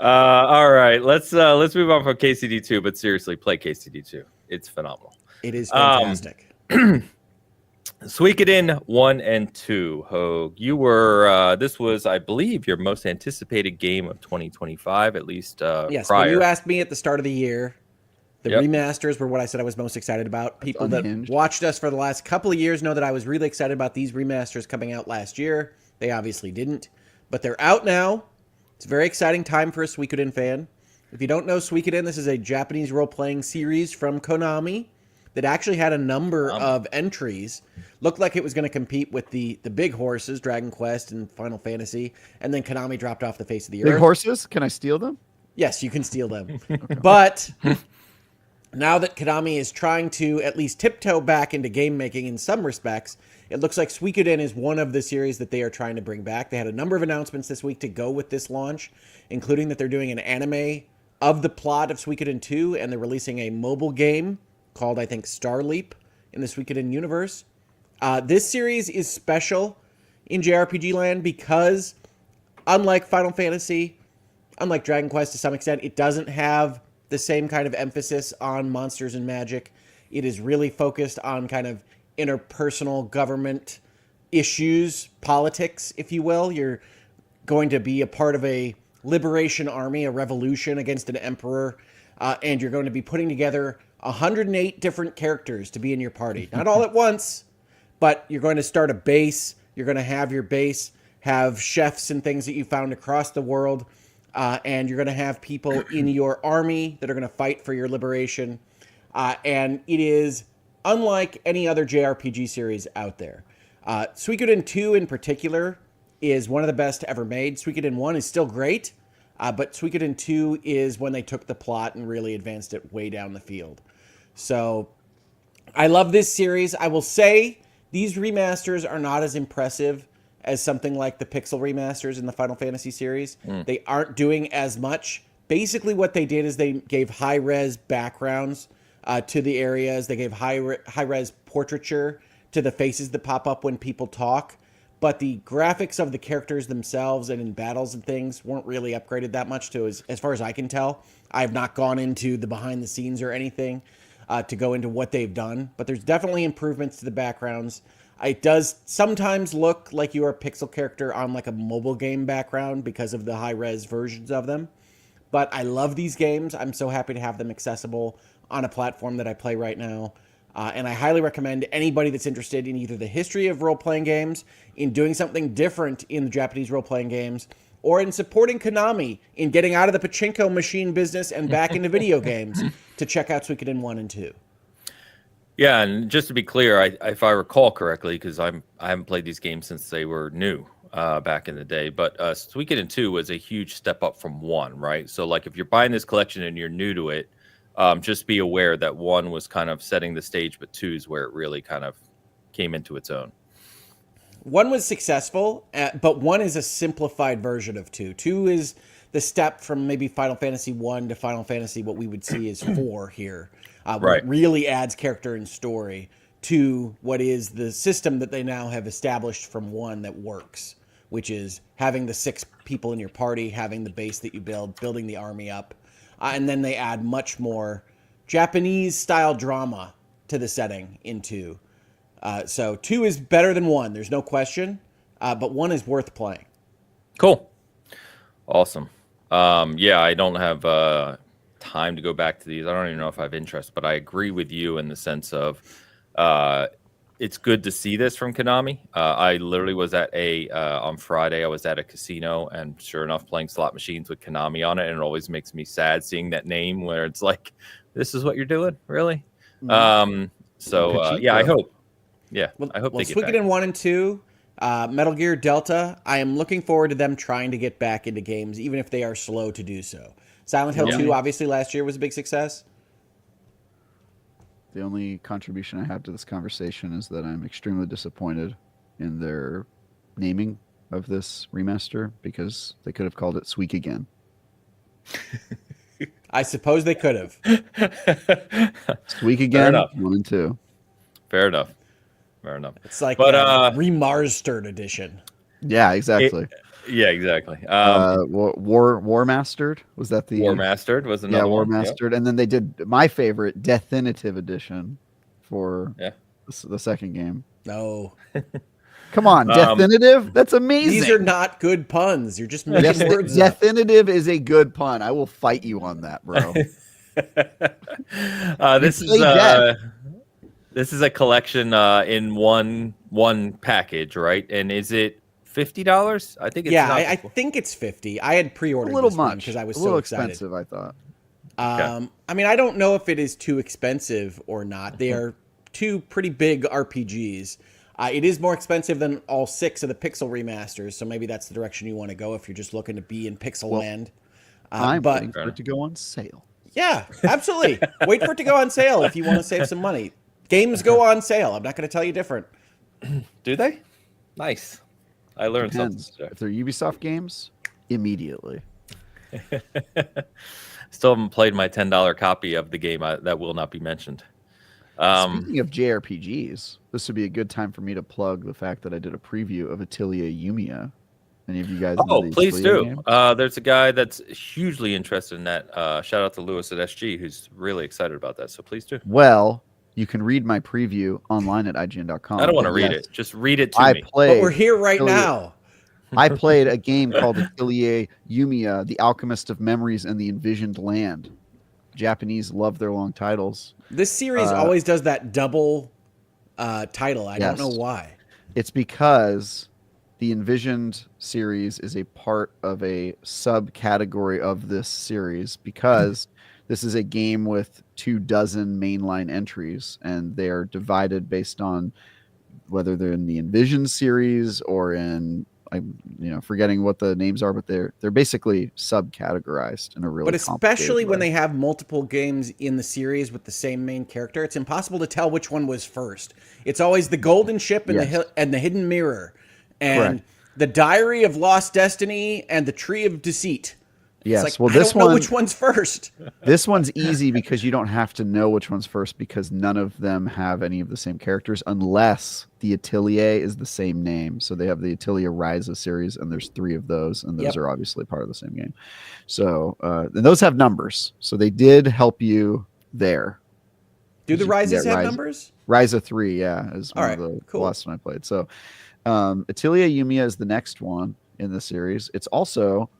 All right, let's move on from KCD 2, but seriously, play KCD 2. It's phenomenal. It is fantastic. Suikoden 1 and 2. Hogue, you were this was, I believe, your most anticipated game of 2025, at least yes, prior. when you asked me at the start of the year, the remasters were what I said I was most excited about. People that watched us for the last couple of years know that I was really excited about these remasters coming out last year. They obviously didn't, but they're out now. It's a very exciting time for a Suikoden fan. If you don't know Suikoden, this is a Japanese role-playing series from Konami that actually had a number of entries. Looked like it was going to compete with the big horses, Dragon Quest and Final Fantasy, and then Konami dropped off the face of the earth. Big horses? Can I steal them? Yes, you can steal them. But now that Konami is trying to at least tiptoe back into game making in some respects, it looks like Suikoden is one of the series that they are trying to bring back. They had a number of announcements this week to go with this launch, including that they're doing an anime of the plot of Suikoden 2, and they're releasing a mobile game called, I think, Starleap in the Suikoden universe. This series is special in JRPG land because, unlike Final Fantasy, unlike Dragon Quest to some extent, it doesn't have the same kind of emphasis on monsters and magic. It is really focused on kind of interpersonal government issues, politics, if you will. You're going to be a part of a liberation army, a revolution against an emperor, and you're going to be putting together 108 different characters to be in your party. Not all at once, but you're going to start a base. You're going to have your base have chefs and things that you found across the world, and you're going to have people in your army that are going to fight for your liberation. And it is unlike any other JRPG series out there. Suikoden 2 in particular is one of the best ever made. Suikoden 1 is still great, but Suikoden 2 is when they took the plot and really advanced it way down the field. So I love this series. I will say these remasters are not as impressive as something like the Pixel remasters in the Final Fantasy series. They aren't doing as much. Basically what they did is they gave high-res backgrounds to the areas. They gave high-res portraiture to the faces that pop up when people talk. But the graphics of the characters themselves and in battles and things weren't really upgraded that much to as far as I can tell. I have not gone into the behind the scenes or anything to go into what they've done. But there's definitely improvements to the backgrounds. It does sometimes look like you're a pixel character on like a mobile game background because of the high-res versions of them. But I love these games. I'm so happy to have them accessible on a platform that I play right now. And I highly recommend anybody that's interested in either the history of role-playing games, in doing something different in the Japanese role-playing games, or in supporting Konami in getting out of the pachinko machine business and back into video games, to check out Suikoden I and II. Yeah, and just to be clear, if I recall correctly, because I haven't played these games since they were new back in the day, but Suikoden II was a huge step up from 1, right? So, like, if you're buying this collection and you're new to it, just be aware that 1 was kind of setting the stage, but 2 is where it really kind of came into its own. 1 was successful, but 1 is a simplified version of 2. 2 is the step from maybe Final Fantasy 1 to Final Fantasy, what we would see is 4 here. Where it really adds character and story to what is the system that they now have established from 1 that works, which is having the 6 people in your party, having the base that you build, building the army up. And then they add much more Japanese-style drama to the setting in 2. So 2 is better than 1, there's no question, but 1 is worth playing. Cool. Awesome. Yeah, I don't have time to go back to these. I don't even know if I have interest, but I agree with you in the sense of it's good to see this from Konami. I literally was at on Friday, I was at a casino, and sure enough, playing slot machines with Konami on it, and it always makes me sad seeing that name where it's like, this is what you're doing? Really? Yeah, I hope. Yeah, I hope they get back. Suikoden 1 and 2, Metal Gear Delta, I am looking forward to them trying to get back into games, even if they are slow to do so. Silent Hill 2, obviously, last year was a big success. The only contribution I have to this conversation is that I'm extremely disappointed in their naming of this remaster, because they could have called it Sweek Again. I suppose they could have. Sweek Again, 1 and 2. Fair enough. It's like a remastered edition. Yeah, exactly. Yeah, exactly. War Mastered, was that the War Mastered was another War one. Mastered, and then they did my favorite Definitive Edition for the second game. No, come on, Definitive. That's amazing. These are not good puns. You're just making words. Definitive is a good pun. I will fight you on that, bro. This is a collection in one package, right? And is it $50? I think it's I think it's 50. I had pre-ordered a little this much because I was a little so excited. Expensive, I thought. I mean, I don't know if it is too expensive or not. They are 2 pretty big RPGs. It is more expensive than all 6 of the Pixel remasters, so maybe that's the direction you want to go if you're just looking to be in Pixel land. I'm waiting for it to go on sale. Yeah, absolutely. Wait for it to go on sale if you want to save some money. Games go on sale. I'm not going to tell you different. Do they? Nice. I learned something. If they're Ubisoft games, immediately. Still haven't played my $10 copy of the game that will not be mentioned. Speaking of JRPGs, this would be a good time for me to plug the fact that I did a preview of Atelier Yumia. Any of you guys? Please do. There's a guy that's hugely interested in that. Shout out to Lewis at SG, who's really excited about that. So please do. Well, you can read my preview online at IGN.com. I don't want to read it. Just read it to me. But we're here right now. I played a game called Atelier Yumia, The Alchemist of Memories and the Envisioned Land. Japanese love their long titles. This series always does that double title. I don't know why. It's because the Envisioned series is a part of a subcategory of this series, because this is a game with 24 mainline entries, and they are divided based on whether they're in the Envisioned series or in, I'm forgetting what the names are, but they're basically subcategorized in a really. But especially when they have multiple games in the series with the same main character, it's impossible to tell which one was first. It's always the Golden Ship and the Hidden Mirror, and the Diary of Lost Destiny and the Tree of Deceit. Yes, well, this one, know which one's first. This one's easy because you don't have to know which one's first, because none of them have any of the same characters unless the Atelier is the same name. So they have the Atelier Ryza series, and there's 3 of those, and those are obviously part of the same game. So and those have numbers, so they did help you there. Do the Ryzas have numbers? Ryza 3, is one of the last one I played. So Atelier Yumia is the next one in the series. It's also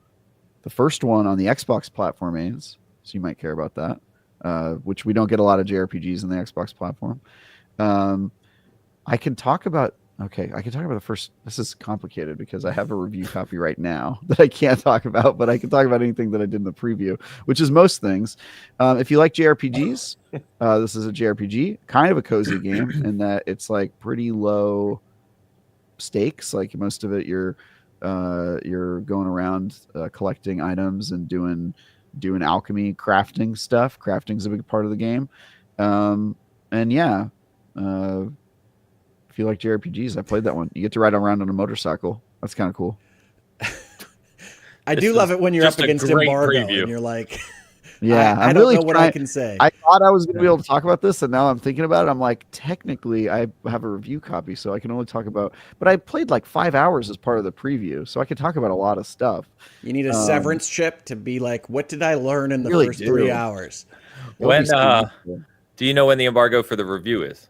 the first one on the Xbox platform, so you might care about that. which we don't get a lot of JRPGs in the Xbox platform. I can talk about the first. This is complicated because I have a review copy right now that I can't talk about, but I can talk about anything that I did in the preview, which is most things. If you like JRPGs, this is a JRPG, kind of a cozy game in that it's like pretty low stakes. Like most of it, you're going around collecting items and doing alchemy, crafting stuff. Crafting's a big part of the game, and yeah. If you like JRPGs, I played that one. You get to ride around on a motorcycle. That's kind of cool. I do love it when you're up against embargo and you're like, yeah, I don't know what I can say. I thought I was going to be able to talk about this, and now I'm thinking about it. I'm like, technically, I have a review copy, so I can only talk about. But I played like 5 hours as part of the preview, so I could talk about a lot of stuff. You need a severance chip to be like, what did I learn in the first 3 hours? When do you know when the embargo for the review is?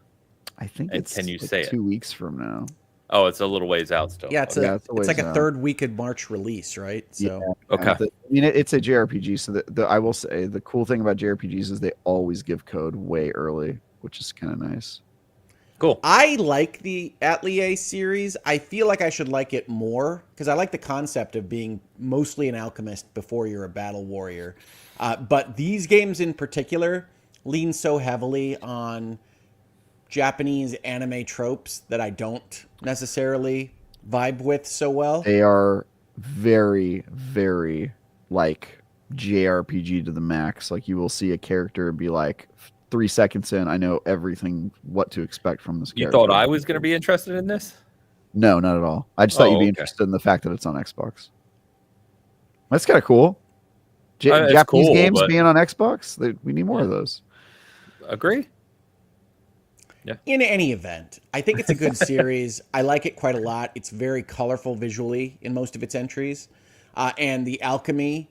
I think it's can you like say 2 weeks from now. Oh, it's a little ways out still. Yeah, it's like a third week of March release, right? So yeah, okay. I mean, it's a JRPG, so I will say the cool thing about JRPGs is they always give code way early, which is kind of nice. Cool. I like the Atelier series. I feel like I should like it more because I like the concept of being mostly an alchemist before you're a battle warrior. But these games in particular lean so heavily on Japanese anime tropes that I don't necessarily vibe with so well. They are very, very like JRPG to the max. Like you will see a character and be like 3 seconds in, I know everything what to expect from this character. You thought I was going to be interested in this? No, not at all. I just thought you'd be interested in the fact that it's on Xbox. That's kind of cool. Japanese games being on Xbox, we need more of those. Agree. Yeah. In any event, I think it's a good series. I like it quite a lot. It's very colorful visually in most of its entries. And the alchemy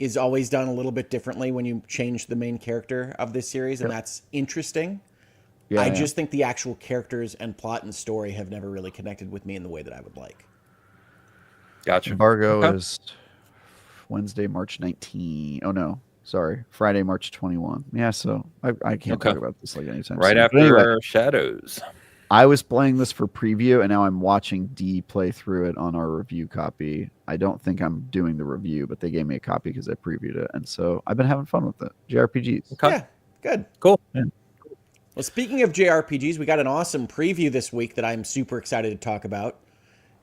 is always done a little bit differently when you change the main character of this series, and that's interesting. I just think the actual characters and plot and story have never really connected with me in the way that I would like. Gotcha. Embargo is Wednesday, March 19. Oh, no. Sorry, Friday, March 21. Yeah, so I can't talk about this like anytime right soon. After Shadows. I was playing this for preview, and now I'm watching D play through it on our review copy. I don't think I'm doing the review, but they gave me a copy because I previewed it, and so I've been having fun with it. JRPGs. Okay. Yeah, good. Cool. Yeah. Well, speaking of JRPGs, we got an awesome preview this week that I'm super excited to talk about.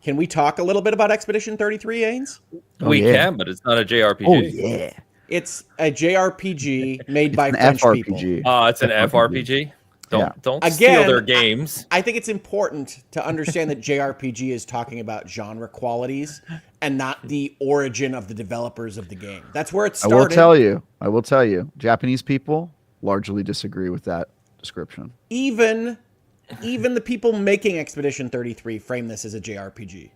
Can we talk a little bit about Expedition 33, Ains? We can, but it's not a JRPG. Oh, yeah. It's a JRPG made by French people. It's an FRPG. Don't steal their games. I think it's important to understand that JRPG is talking about genre qualities and not the origin of the developers of the game. That's where it started. I will tell you. Japanese people largely disagree with that description. Even the people making Expedition 33 frame this as a JRPG.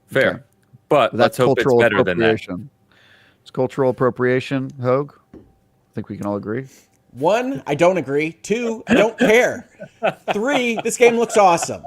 Fair. Okay. But let's hope it's better than that. It's cultural appropriation, Hogue. I think we can all agree. 1, I don't agree. 2, I don't care. 3, this game looks awesome.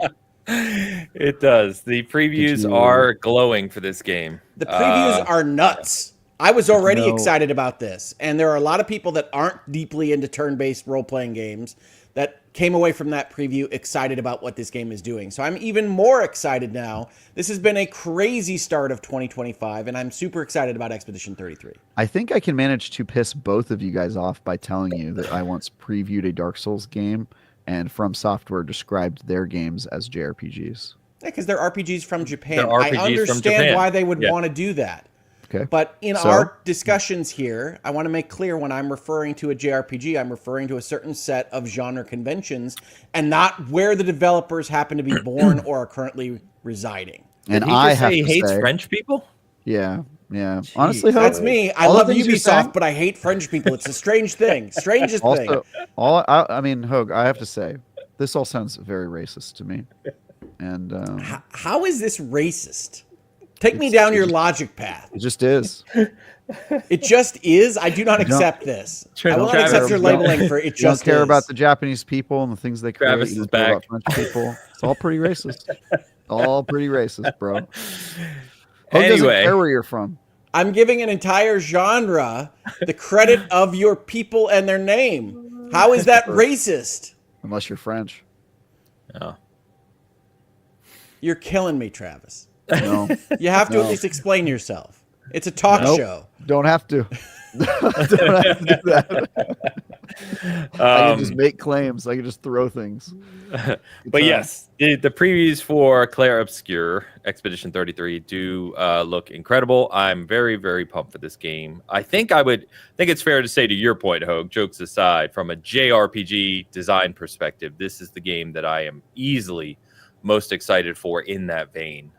It does. The previews are glowing for this game. The previews are nuts. I was already excited about this, and there are a lot of people that aren't deeply into turn-based role-playing games that came away from that preview excited about what this game is doing. So I'm even more excited now. This has been a crazy start of 2025, and I'm super excited about Expedition 33. I think I can manage to piss both of you guys off by telling you that I once previewed a Dark Souls game, and From Software described their games as JRPGs. Yeah, because they're RPGs from Japan. I understand why they would want to do that. Okay. But in our discussions here, I want to make clear when I'm referring to a JRPG, I'm referring to a certain set of genre conventions and not where the developers happen to be born or are currently residing. And I have he hates French people? Yeah. Yeah. Honestly, that's me. I love Ubisoft, but I hate French people. It's a strange thing. Strangest thing. I mean, Hogue, I have to say, this all sounds very racist to me. And how is this racist? Take me down your logic path. It just is. It just is? I do not accept this. I will not accept your labeling for it just is. You don't care about the Japanese people and the things they create. Travis is back. About French people. It's all pretty racist. All pretty racist, bro. Who doesn't care where you're from? I'm giving an entire genre the credit of your people and their name. How is that racist? Unless you're French. Yeah. You're killing me, Travis. No. You have to at least explain yourself. It's a talk show. Don't have to. Don't have to do that. I can just make claims. I can just throw things. But yes, the previews for Clair Obscur Expedition 33 do look incredible. I'm very, very pumped for this game. I think it's fair to say, to your point, Hogue, jokes aside, from a JRPG design perspective, this is the game that I am easily most excited for in that vein,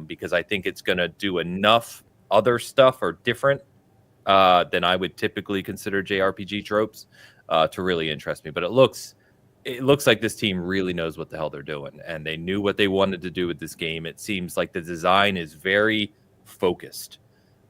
because I think it's going to do enough other stuff or different than I would typically consider JRPG tropes to really interest me. But it looks like this team really knows what the hell they're doing, and they knew what they wanted to do with this game. It seems like the design is very focused.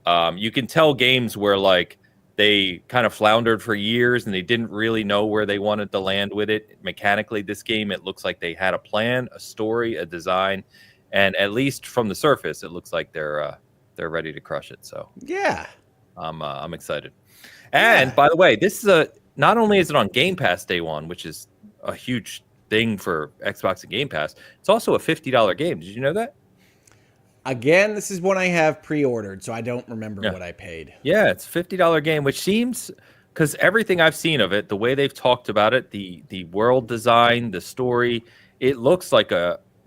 You can tell games where like they kind of floundered for years and they didn't really know where they wanted to land with it. Mechanically, this game, it looks like they had a plan, a story, a design, and at least from the surface, it looks like they're ready to crush it. So yeah, I'm excited. And by the way, this is not only is it on Game Pass day one, which is a huge thing for Xbox and Game Pass, it's also a $50 game. Did you know that? Again, this is one I have pre-ordered, so I don't remember what I paid. Yeah, it's a $50 game, which seems, because everything I've seen of it, the way they've talked about it, the world design, the story, it looks like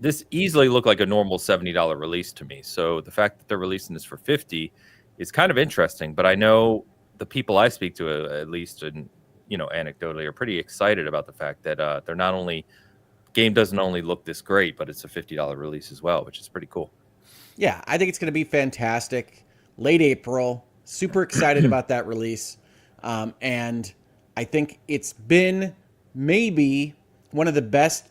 this easily looked like a normal $70 release to me. So the fact that they're releasing this for $50 is kind of interesting. But I know the people I speak to, at least, and anecdotally, are pretty excited about the fact that they're not only game doesn't only look this great, but it's a $50 release as well, which is pretty cool. Yeah, I think it's going to be fantastic. Late April, super excited about that release. And I think it's been maybe one of the best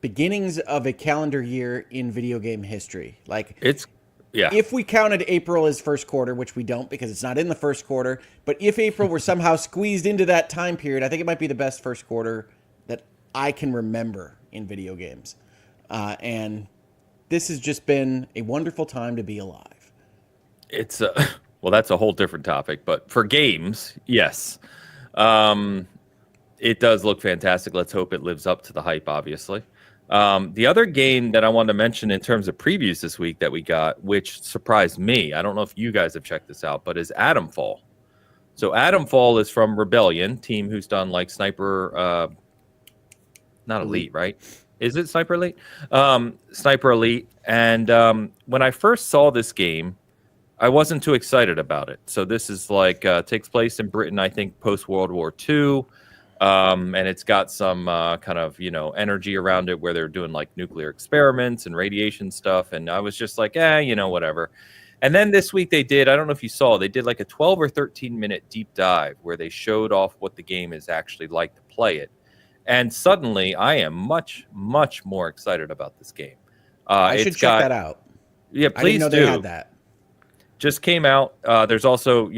beginnings of a calendar year in video game history. Like, if we counted April as first quarter, which we don't because it's not in the first quarter, but if April were somehow squeezed into that time period, I think it might be the best first quarter that I can remember in video games. And this has just been a wonderful time to be alive. It's well, that's a whole different topic, but for games, yes, it does look fantastic. Let's hope it lives up to the hype, obviously. The other game that I wanted to mention in terms of previews this week that we got, which surprised me, I don't know if you guys have checked this out, but is Atomfall. So Atomfall is from Rebellion, team who's done like Sniper, not Elite, right? Is it Sniper Elite? Sniper Elite. And when I first saw this game, I wasn't too excited about it. So this is like takes place in Britain, I think, post World War II. And it's got some kind of, energy around it where they're doing like nuclear experiments and radiation stuff. And I was just like, whatever. And then this week I don't know if you saw, they did like a 12 or 13 minute deep dive where they showed off what the game is actually like to play it. And suddenly I am much, much more excited about this game. I should check that out. Yeah, please I didn't know do. They had that. Just came out. There's also,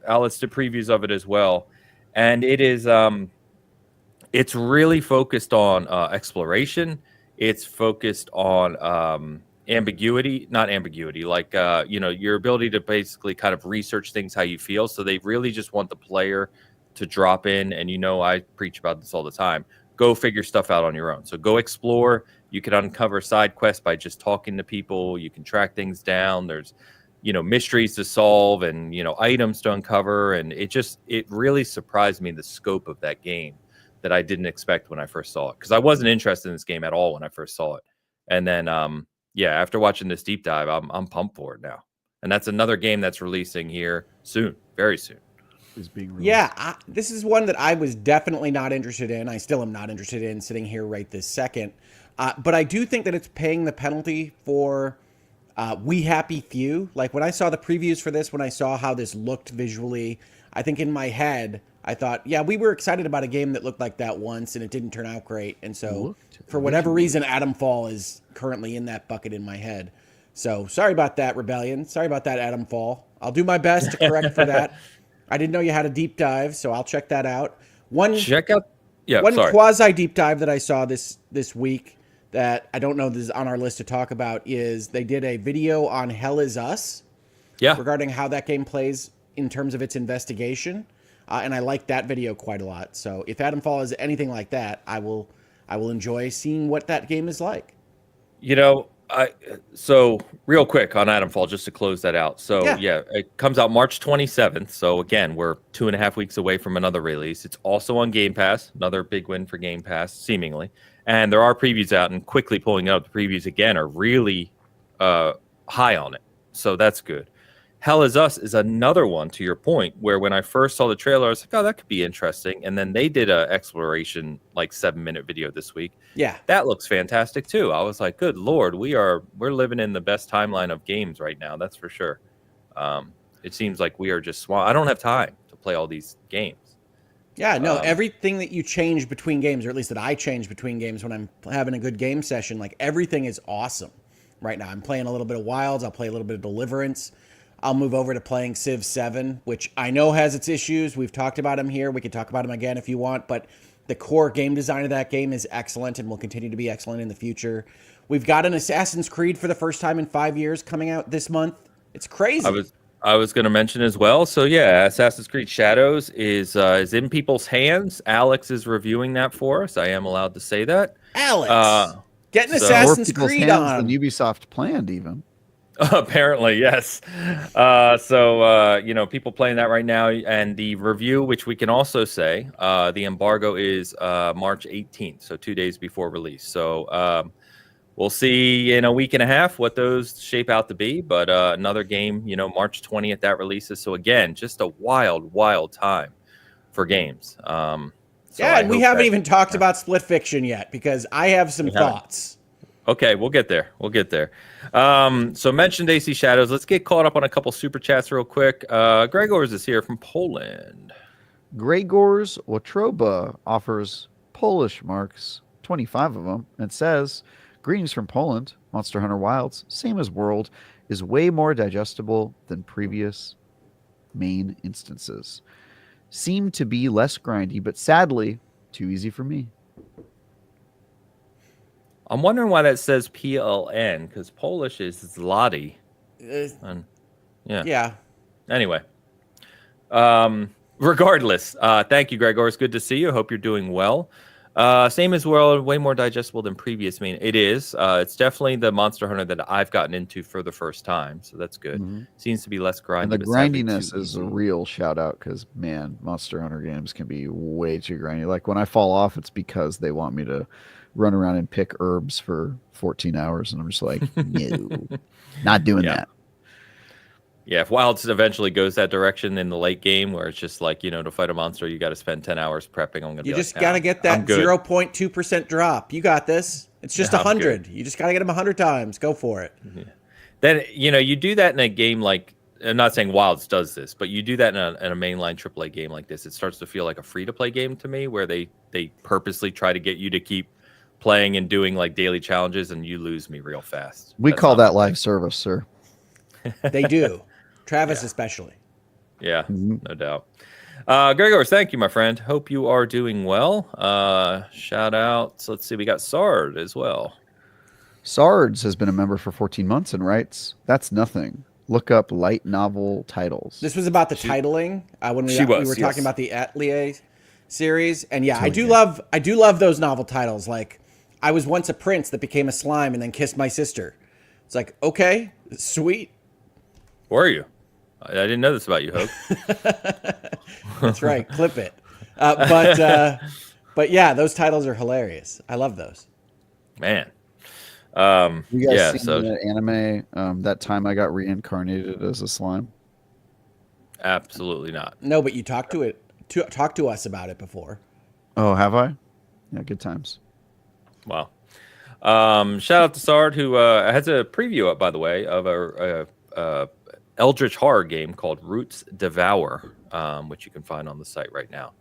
Alice did previews of it as well. And it is, it's really focused on exploration. It's focused on ambiguity, not ambiguity, like, your ability to basically kind of research things how you feel. So they really just want the player to drop in. And, I preach about this all the time. Go figure stuff out on your own. So go explore. You can uncover side quests by just talking to people. You can track things down. There's, mysteries to solve and, items to uncover. And it really surprised me, the scope of that game, that I didn't expect when I first saw it. Because I wasn't interested in this game at all when I first saw it. And then, after watching this deep dive, I'm pumped for it now. And that's another game that's releasing here soon, very soon. Is being released. Yeah, this is one that I was definitely not interested in. I still am not interested in sitting here right this second. But I do think that it's paying the penalty for We Happy Few. Like when I saw the previews for this, when I saw how this looked visually, I think in my head, I thought, we were excited about a game that looked like that once and it didn't turn out great. And so for whatever reason, Atomfall is currently in that bucket in my head. So sorry about that, Rebellion. Sorry about that, Atomfall. I'll do my best to correct for that. I didn't know you had a deep dive, so I'll check that out. One quasi deep dive that I saw this week that I don't know this is on our list to talk about is they did a video on Hell Is Us, regarding how that game plays in terms of its investigation. And I like that video quite a lot. So if Adamfall is anything like that, I will enjoy seeing what that game is like. So real quick on Adamfall, just to close that out. So it comes out March 27th. So again, we're 2.5 weeks away from another release. It's also on Game Pass, another big win for Game Pass, seemingly. And there are previews out, and quickly pulling out the previews again are really high on it. So that's good. Hell Is Us is another one, to your point, where when I first saw the trailer, I was like, oh, that could be interesting. And then they did a exploration, 7-minute video this week. Yeah. That looks fantastic, too. I was like, good Lord, we're living in the best timeline of games right now. That's for sure. It seems like we are just I don't have time to play all these games. Yeah, no, everything that you change between games, or at least that I change between games when I'm having a good game session, everything is awesome right now. I'm playing a little bit of Wilds. I'll play a little bit of Deliverance. I'll move over to playing Civ 7, which I know has its issues. We've talked about them here. We can talk about them again if you want, but the core game design of that game is excellent and will continue to be excellent in the future. We've got an Assassin's Creed for the first time in 5 years coming out this month. It's crazy. I was going to mention as well. So yeah, Assassin's Creed Shadows is in people's hands. Alex is reviewing that for us. I am allowed to say that. Alex, getting Assassin's Creed on. Than Ubisoft planned even. Apparently, yes. People playing that right now, and the review, which we can also say, the embargo is March 18th, so 2 days before release. So we'll see in a week and a half what those shape out to be. But another game, March 20th that releases. So again, just a wild time for games. And we haven't even talked about Split Fiction yet, because I have some thoughts. Okay, we'll get there. So mentioned AC Shadows. Let's get caught up on a couple super chats real quick. Gregors is here from Poland. Gregors Watroba offers Polish marks, 25 of them, and says, greetings from Poland. Monster Hunter Wilds, same as World, is way more digestible than previous main instances. Seem to be less grindy, but sadly, too easy for me. I'm wondering why that says PLN, because Polish is Zloty. Yeah. Anyway. Regardless, thank you, Gregor. It's good to see you. Hope you're doing well. Same as World, way more digestible than previous. It is. It's definitely the Monster Hunter that I've gotten into for the first time, so that's good. Mm-hmm. Seems to be less grindy. And the grindiness is a real shout out, because, man, Monster Hunter games can be way too grindy. Like, when I fall off, it's because they want me to run around and pick herbs for 14 hours, and I'm just like, no, not doing that. Yeah, if Wilds eventually goes that direction in the late game, where it's just like, to fight a monster, you got to spend 10 hours prepping. You just got to get that 0.2% drop. You got this. It's just 100. You just got to get them 100 times. Go for it. Yeah. Then, you do that in a game like, I'm not saying Wilds does this, but you do that in a mainline AAA game like this. It starts to feel like a free-to-play game to me, where they purposely try to get you to keep playing and doing daily challenges, and you lose me real fast. We call that live service, sir. They do. Travis especially. Yeah, no doubt. Gregor, thank you, my friend. Hope you are doing well. Shout outs. Let's see, we got Sard as well. Sards has been a member for 14 months and writes, that's nothing. Look up light novel titles. This was about the titling when we were talking about the Atelier series, and I do love those novel titles. Like, I was once a prince that became a slime and then kissed my sister. It's like, okay, sweet. Were you? I didn't know this about you, Hope. That's right. Clip it. But yeah, those titles are hilarious. I love those. Man. You guys seen that anime, that time I got reincarnated as a slime? Absolutely not. No, but you talked to us about it before. Oh, have I? Yeah, good times. Wow. Shout out to Sard, who has a preview up, by the way, of a Eldritch horror game called Roots Devour, which you can find on the site right now.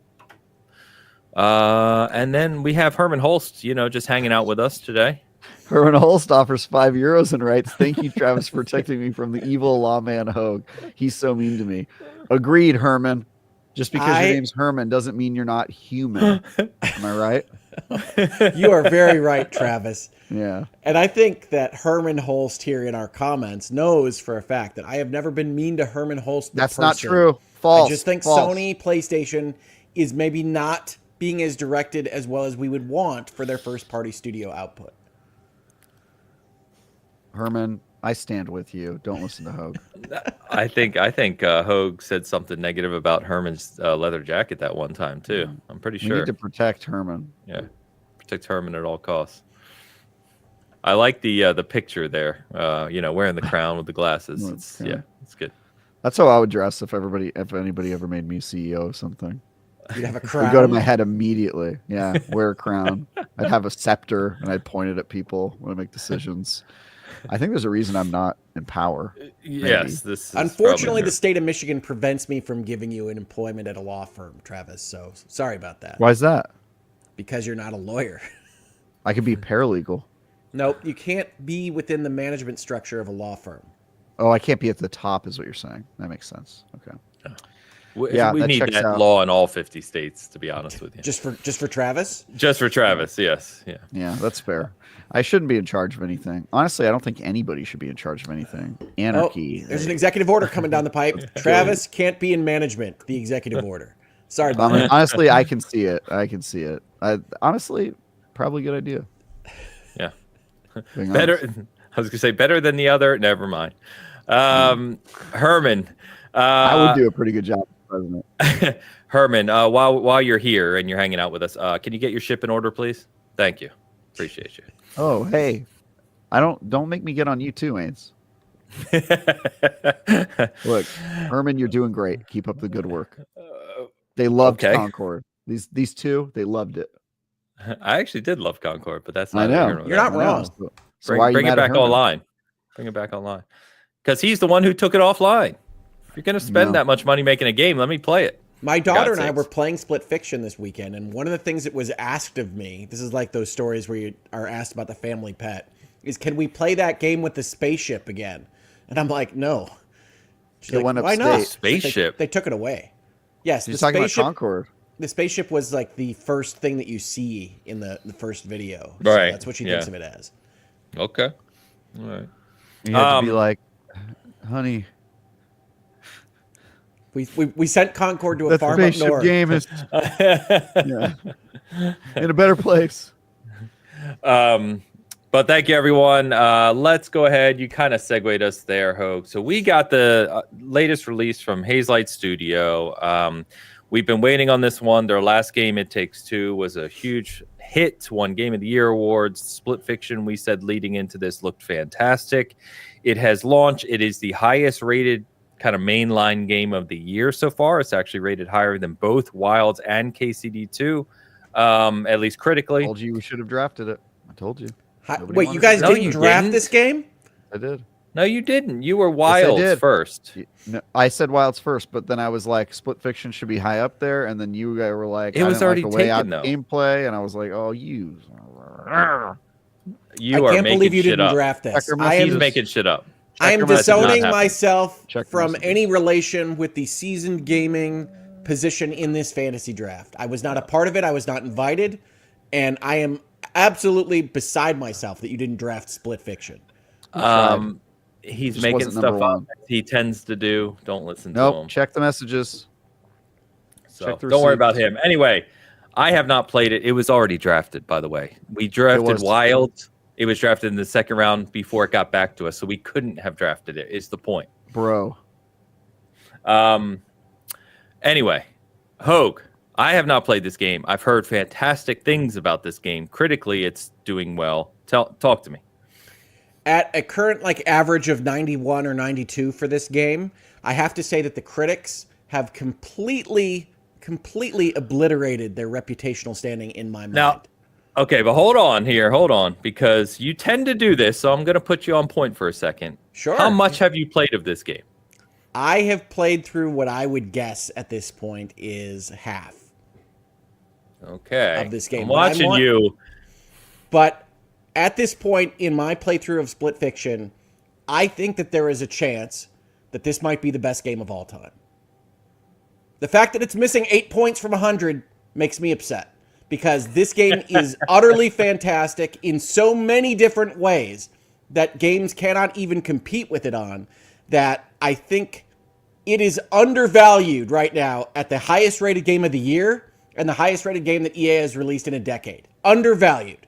And then we have Herman Holst, just hanging out with us today. Herman Holst offers €5 and writes, thank you, Travis, for protecting me from the evil lawman Hogue. He's so mean to me. Agreed, Herman. Just because your name's Herman doesn't mean you're not human. Am I right? You are very right, Travis. Yeah. And I think that Herman Holst here in our comments knows for a fact that I have never been mean to Herman Holst. That's not true. False. I just think False. Sony PlayStation is maybe not being as directed as well as we would want for their first party studio output. Herman, I stand with you. Don't listen to Hogue. I think Hogue said something negative about Herman's leather jacket that one time too. I'm pretty sure. We need to protect Herman. Yeah, protect Herman at all costs. I like the picture there. Wearing the crown with the glasses. It's good. That's how I would dress if anybody ever made me CEO of something. You'd have a crown. It'd go to my head immediately. Yeah, wear a crown. I'd have a scepter and I'd point it at people when I make decisions. I think there's a reason I'm not in power. Yes, this is unfortunately the state of Michigan prevents me from giving you an employment at a law firm, Travis. So sorry about that. Why is that? Because you're not a lawyer. I could be a paralegal. Nope, you can't be within the management structure of a law firm. Oh, I can't be at the top, is what you're saying. That makes sense. Okay. We need that law in all 50 states, to be honest with you. Just for Travis? Just for Travis, yes. Yeah. Yeah, that's fair. I shouldn't be in charge of anything. Honestly, I don't think anybody should be in charge of anything. Anarchy. Oh, there's an executive order coming down the pipe. Travis can't be in management. The executive order. Sorry about that. Honestly, I can see it. Honestly, probably a good idea. Yeah. Better. I was gonna say better than the other. Never mind. Herman. I would do a pretty good job, President. Herman, while you're here and you're hanging out with us, can you get your ship in order, please? Thank you. Appreciate you. Oh, hey. Don't make me get on you too, Ains. Look, Herman, you're doing great. Keep up the good work. They loved Concord. These two, they loved it. I actually did love Concord, but that's not. I know. You're not wrong. So bring it back online. Bring it back online. Because he's the one who took it offline. If you're going to spend that much money making a game, let me play it. My daughter and I were playing Split Fiction this weekend, and one of the things that was asked of me, this is like those stories where you are asked about the family pet, is can we play that game with the spaceship again? And I'm like, no. She's like, why not? Spaceship? They took it away. Yes, the talking spaceship. About Concord. The spaceship was like the first thing that you see in the first video. So right. That's what she thinks of it as. Okay. All right. You had to be like, honey. We sent Concord to a farm up north. Game is in a better place. But thank you, everyone. Let's go ahead. You kind of segued us there, Hogue. So we got the latest release from Hazelight Studio. We've been waiting on this one. Their last game, It Takes Two, was a huge hit, won Game of the Year awards. Split Fiction, we said leading into this, looked fantastic. It has launched. It is the highest rated kind of mainline game of the year so far. It's actually rated higher than both Wilds and KCD2, at least critically. I told you we should have drafted it. I told you. Wait, you guys didn't draft this game? I did. No, you didn't. You were Wilds first. No, I said Wilds first, but then I was like, Split Fiction should be high up there, and then you guys were like, it was already like the way taken, out gameplay, and I was like, oh, you I are can't making believe you shit didn't up. draft this. He's making shit up. I am disowning myself from messages. any relation with the seasoned gaming position in this fantasy draft. I was not a part of it. I was not invited, and I am absolutely beside myself that you didn't draft Split Fiction. He's making stuff up. He tends to do. Don't listen to him. Check the messages. So don't worry about him. Anyway, I have not played it. It was already drafted, by the way. We drafted Wild. It was drafted in the second round before it got back to us, so we couldn't have drafted it. Is the point, bro? Anyway, Hogue, I have not played this game. I've heard fantastic things about this game. Critically, it's doing well. Talk to me. At a current average of 91 or 92 for this game, I have to say that the critics have completely obliterated their reputational standing in my mind. Now, okay, but hold on, because you tend to do this, so I'm going to put you on point for a second. Sure. How much have you played of this game? I have played through what I would guess at this point is half. Okay. Of this game. I'm watching you. But at this point in my playthrough of Split Fiction, I think that there is a chance that this might be the best game of all time. The fact that it's missing 8 points from 100 makes me upset because this game is utterly fantastic in so many different ways that games cannot even compete with it on, that I think it is undervalued right now at the highest rated game of the year and the highest rated game that EA has released in a decade. Undervalued.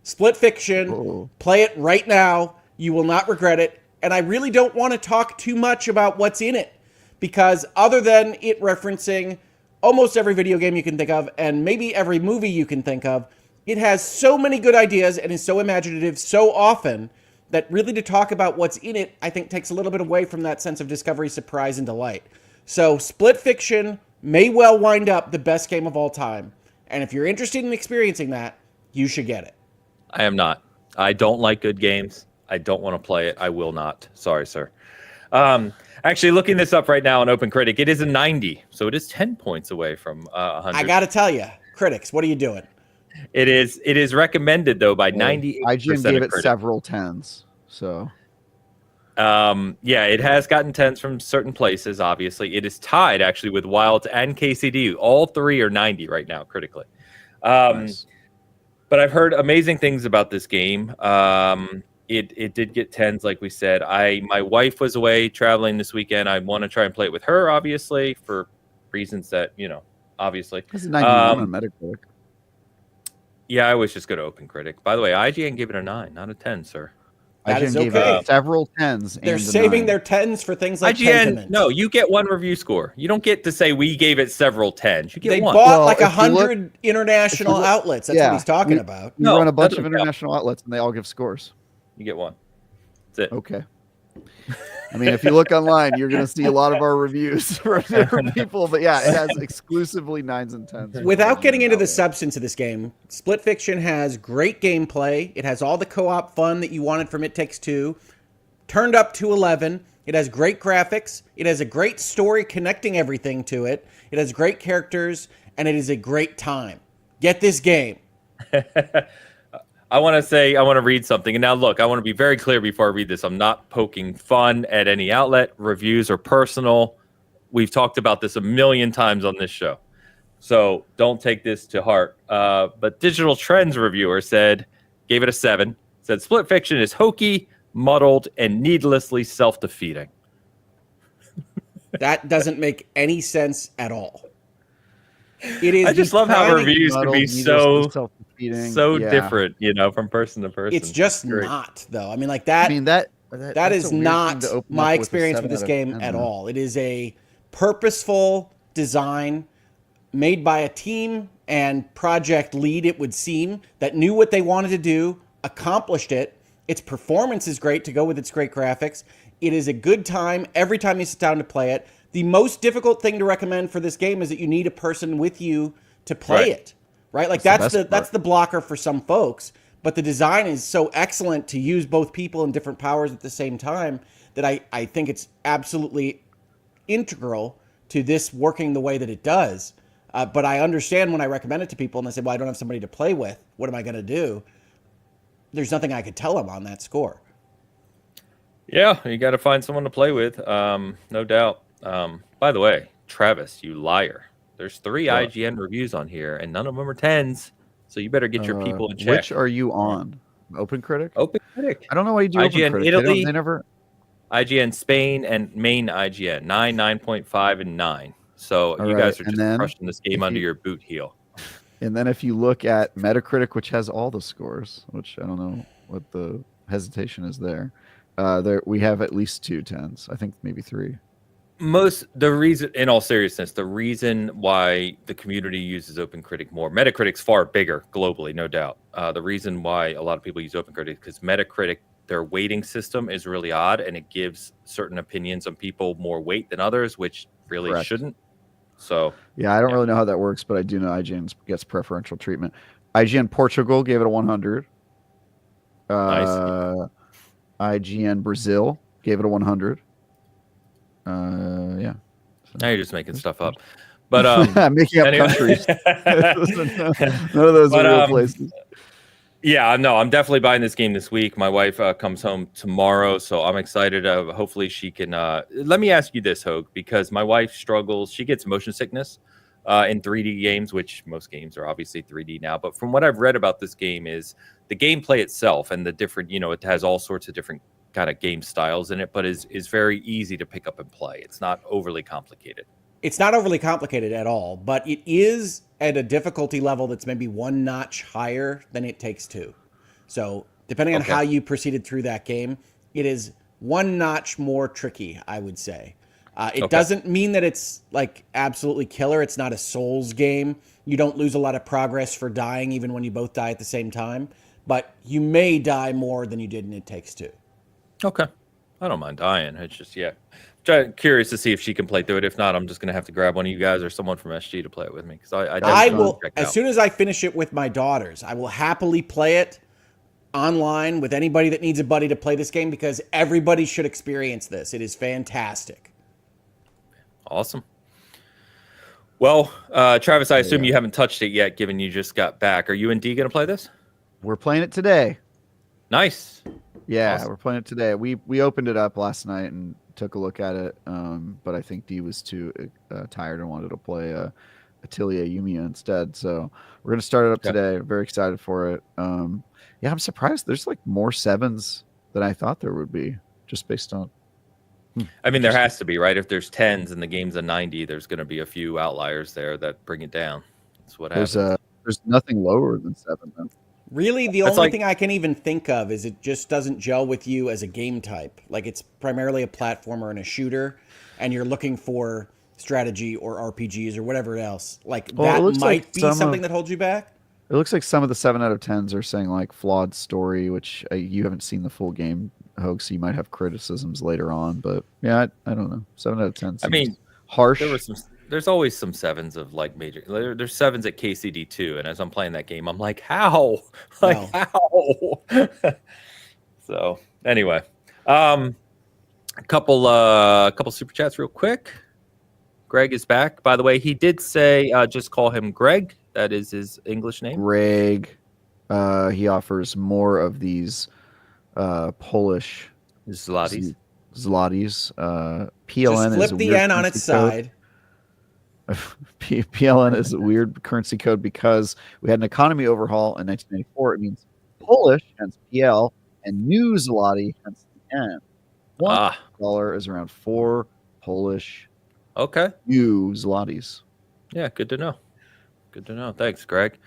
Split Fiction. Play it right now. You will not regret it. And I really don't want to talk too much about what's in it, because other than it referencing almost every video game you can think of and maybe every movie you can think of, it has so many good ideas and is so imaginative so often that really to talk about what's in it, I think takes a little bit away from that sense of discovery, surprise, and delight. So Split Fiction may well wind up the best game of all time. And if you're interested in experiencing that, you should get it. I am not. I don't like good games. I don't want to play it. I will not. Sorry, sir. Actually, looking this up right now on OpenCritic, it is a 90, so it is 10 points away from 100. I got to tell you, critics, what are you doing? It is recommended though by 98%. IGN gave it several 10s, so. Yeah, it has gotten 10s from certain places. Obviously, it is tied actually with Wilds and KCD. All three are 90 right now critically. Nice. But I've heard amazing things about this game. It did get 10s, like we said. My wife was away traveling this weekend. I want to try and play it with her, obviously, for reasons that, obviously. This is 91 on Metacritic. Yeah, I was just going to OpenCritic. By the way, IGN gave it a 9, not a 10, sir. That IGN is gave okay. it several 10s. They're saving their 10s for things like IGN. No, you get one review score. You don't get to say we gave it several 10s. You get they one. bought like 100 international outlets. That's what he's talking about. You run a bunch of international outlets, and they all give scores. You get one. That's it. Okay. I mean, if you look online, you're going to see a lot of our reviews from different people. But yeah, it has exclusively 9s and 10s. Without getting into the substance of this game, Split Fiction has great gameplay. It has all the co-op fun that you wanted from It Takes Two, turned up to 11. It has great graphics. It has a great story connecting everything to it. It has great characters, and it is a great time. Get this game. I want to read something. And now, look, I want to be very clear before I read this. I'm not poking fun at any outlet. Reviews are personal. We've talked about this a million times on this show. So don't take this to heart. But Digital Trends reviewer gave it a 7. Said Split Fiction is hokey, muddled, and needlessly self-defeating. That doesn't make any sense at all. It is. I just love how reviews can be so different, from person to person. It's just not, though. I mean, like that. I mean, that is not my experience with this game at all. It is a purposeful design made by a team and project lead, it would seem, that knew what they wanted to do, accomplished it. Its performance is great to go with its great graphics. It is a good time every time you sit down to play it. The most difficult thing to recommend for this game is that you need a person with you to play it, right? Like that's the blocker for some folks. But the design is so excellent to use both people and different powers at the same time that I think it's absolutely integral to this working the way that it does. But I understand when I recommend it to people and they say, well, I don't have somebody to play with. What am I going to do? There's nothing I could tell them on that score. Yeah, you got to find someone to play with, no doubt. By the way, Travis, you liar. There's 3 IGN reviews on here, and none of them are 10s. So you better get your people in check. Which are you on? OpenCritic? OpenCritic. I don't know why you do IGN OpenCritic. Italy, they never... IGN Spain, and main IGN. 9, 9.5, and 9. So you guys are just crushing this game under your boot heel. And then if you look at Metacritic, which has all the scores, which I don't know what the hesitation is there, we have at least 2 10s. I think maybe 3. The reason, in all seriousness, the reason why the community uses OpenCritic more, Metacritic's far bigger globally, no doubt. The reason why a lot of people use OpenCritic is because Metacritic, their weighting system is really odd, and it gives certain opinions on people more weight than others, which really shouldn't. So yeah, I don't really know how that works, but I do know IGN gets preferential treatment. IGN Portugal gave it a 100. Nice. IGN Brazil gave it a 100. Yeah. So, now you're just making stuff up, but making up countries. None of those are real places. Yeah, no, I'm definitely buying this game this week. My wife comes home tomorrow, so I'm excited. Hopefully she can. Let me ask you this, Hogue, because my wife struggles. She gets motion sickness in 3D games, which most games are obviously 3D now. But from what I've read about this game is the gameplay itself and the different, it has all sorts of different kind of game styles in it, but is very easy to pick up and play. It's not overly complicated. It's not overly complicated at all, but it is at a difficulty level that's maybe one notch higher than It Takes Two. So depending on how you proceeded through that game, it is one notch more tricky, I would say. It doesn't mean that it's like absolutely killer. It's not a Souls game. You don't lose a lot of progress for dying even when you both die at the same time, but you may die more than you did in It Takes Two. Okay. I don't mind dying. It's just, curious to see if she can play through it. If not, I'm just going to have to grab one of you guys or someone from SG to play it with me. Because I will, as soon as I finish it with my daughters, I will happily play it online with anybody that needs a buddy to play this game, because everybody should experience this. It is fantastic. Awesome. Well, Travis, I assume you haven't touched it yet, given you just got back. Are you and D going to play this? We're playing it today. Nice. Yeah, awesome. We're playing it today. We opened it up last night and took a look at it, but I think D was too tired and wanted to play Atelier Yumia instead. So we're going to start it up today. Very excited for it. I'm surprised there's like more 7s than I thought there would be, just based on. I mean, there has to be, right? If there's 10s and the game's a 90, there's going to be a few outliers there that bring it down. That's what happens. There's nothing lower than 7 then. Really, the only thing I can even think of is it just doesn't gel with you as a game type. Like, it's primarily a platformer and a shooter, and you're looking for strategy or RPGs or whatever else. Like, that might be something that holds you back. It looks like some of the 7 out of 10s are saying, like, flawed story, which you haven't seen the full game, Hogue, so you might have criticisms later on. But, yeah, I don't know. 7 out of 10 seems harsh. There's always some 7s of like major. There's 7s at KCD too, and as I'm playing that game, I'm like, how? How? So anyway, a couple super chats real quick. Greg is back. By the way, he did say just call him Greg. That is his English name. Greg. He offers more of these Polish zlotys. PLN just flip is the N on its side. PLN is a weird currency code because we had an economy overhaul in 1994. It means Polish, hence PL, and new zloty, hence the N. $1 is around 4 Polish new zlotys. Yeah, good to know. Good to know. Thanks, Greg.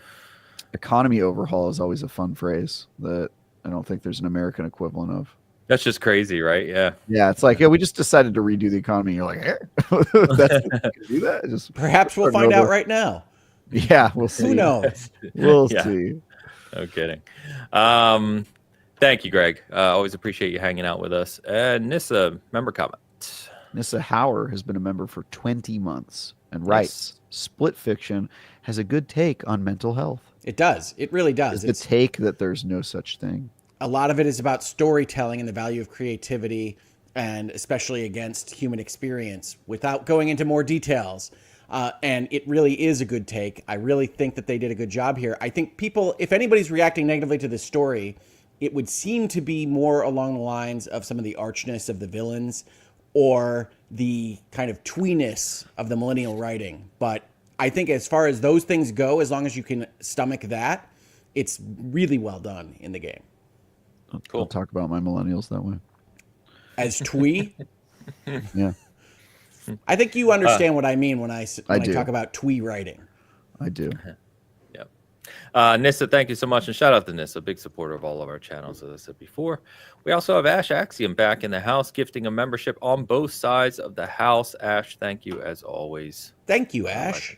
Economy overhaul is always a fun phrase that I don't think there's an American equivalent of. That's just crazy, right? Yeah. Yeah, it's like, we just decided to redo the economy. You're like, do that? Perhaps we'll find out right now. Yeah, we'll see. Who knows? We'll see. No kidding. Thank you, Greg. Always appreciate you hanging out with us. And Nissa, member comment. Nissa Hauer has been a member for 20 months and writes, Split Fiction has a good take on mental health. It does. It really does. It's the take that there's no such thing. A lot of it is about storytelling and the value of creativity, and especially against human experience, without going into more details. And it really is a good take. I really think that they did a good job here. I think people, if anybody's reacting negatively to this story, it would seem to be more along the lines of some of the archness of the villains or the kind of tweeness of the millennial writing. But I think as far as those things go, as long as you can stomach that, it's really well done in the game. Cool. I'll talk about my millennials that way. As twee? Yeah. I think you understand what I mean when I talk about twee writing. I do. Yeah. Nissa, thank you so much. And shout out to Nissa, big supporter of all of our channels, as I said before. We also have Ash Axiom back in the house, gifting a membership on both sides of the house. Ash, thank you as always. Thank you, Ash.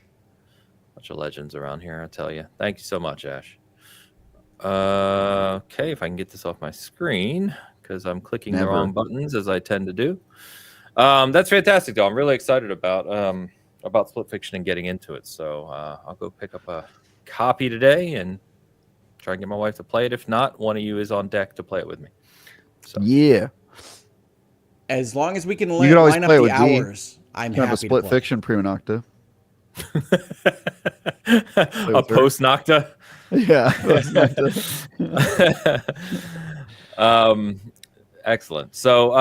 Bunch of legends around here, I tell you. Thank you so much, Ash. Okay, if I can get this off my screen, because I'm clicking the wrong buttons, as I tend to do. That's fantastic, though. I'm really excited about Split Fiction and getting into it. So I'll go pick up a copy today and try and get my wife to play it. If not, one of you is on deck to play it with me. So. Yeah. As long as we can line up the hours, I'm happy to Split Fiction Prima Nocta. A post Nocta? Yeah. Excellent. So,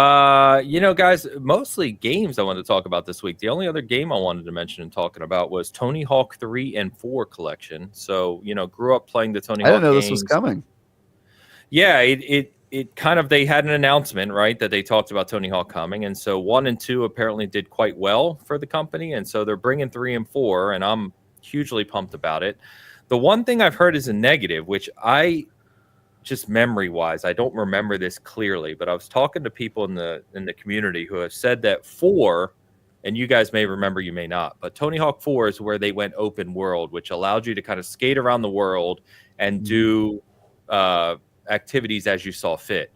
guys, mostly games I wanted to talk about this week. The only other game I wanted to mention and talking about was Tony Hawk 3 and 4 collection. So, grew up playing the Tony Hawk I didn't know games. this was coming. Yeah, it kind of, they had an announcement, right, that they talked about Tony Hawk coming. And so 1 and 2 apparently did quite well for the company. And so they're bringing 3 and 4, and I'm hugely pumped about it. The one thing I've heard is a negative, which just memory wise, I don't remember this clearly, but I was talking to people in the community who have said that 4, and you guys may remember, you may not, but Tony Hawk 4 is where they went open world, which allowed you to kind of skate around the world and do activities as you saw fit.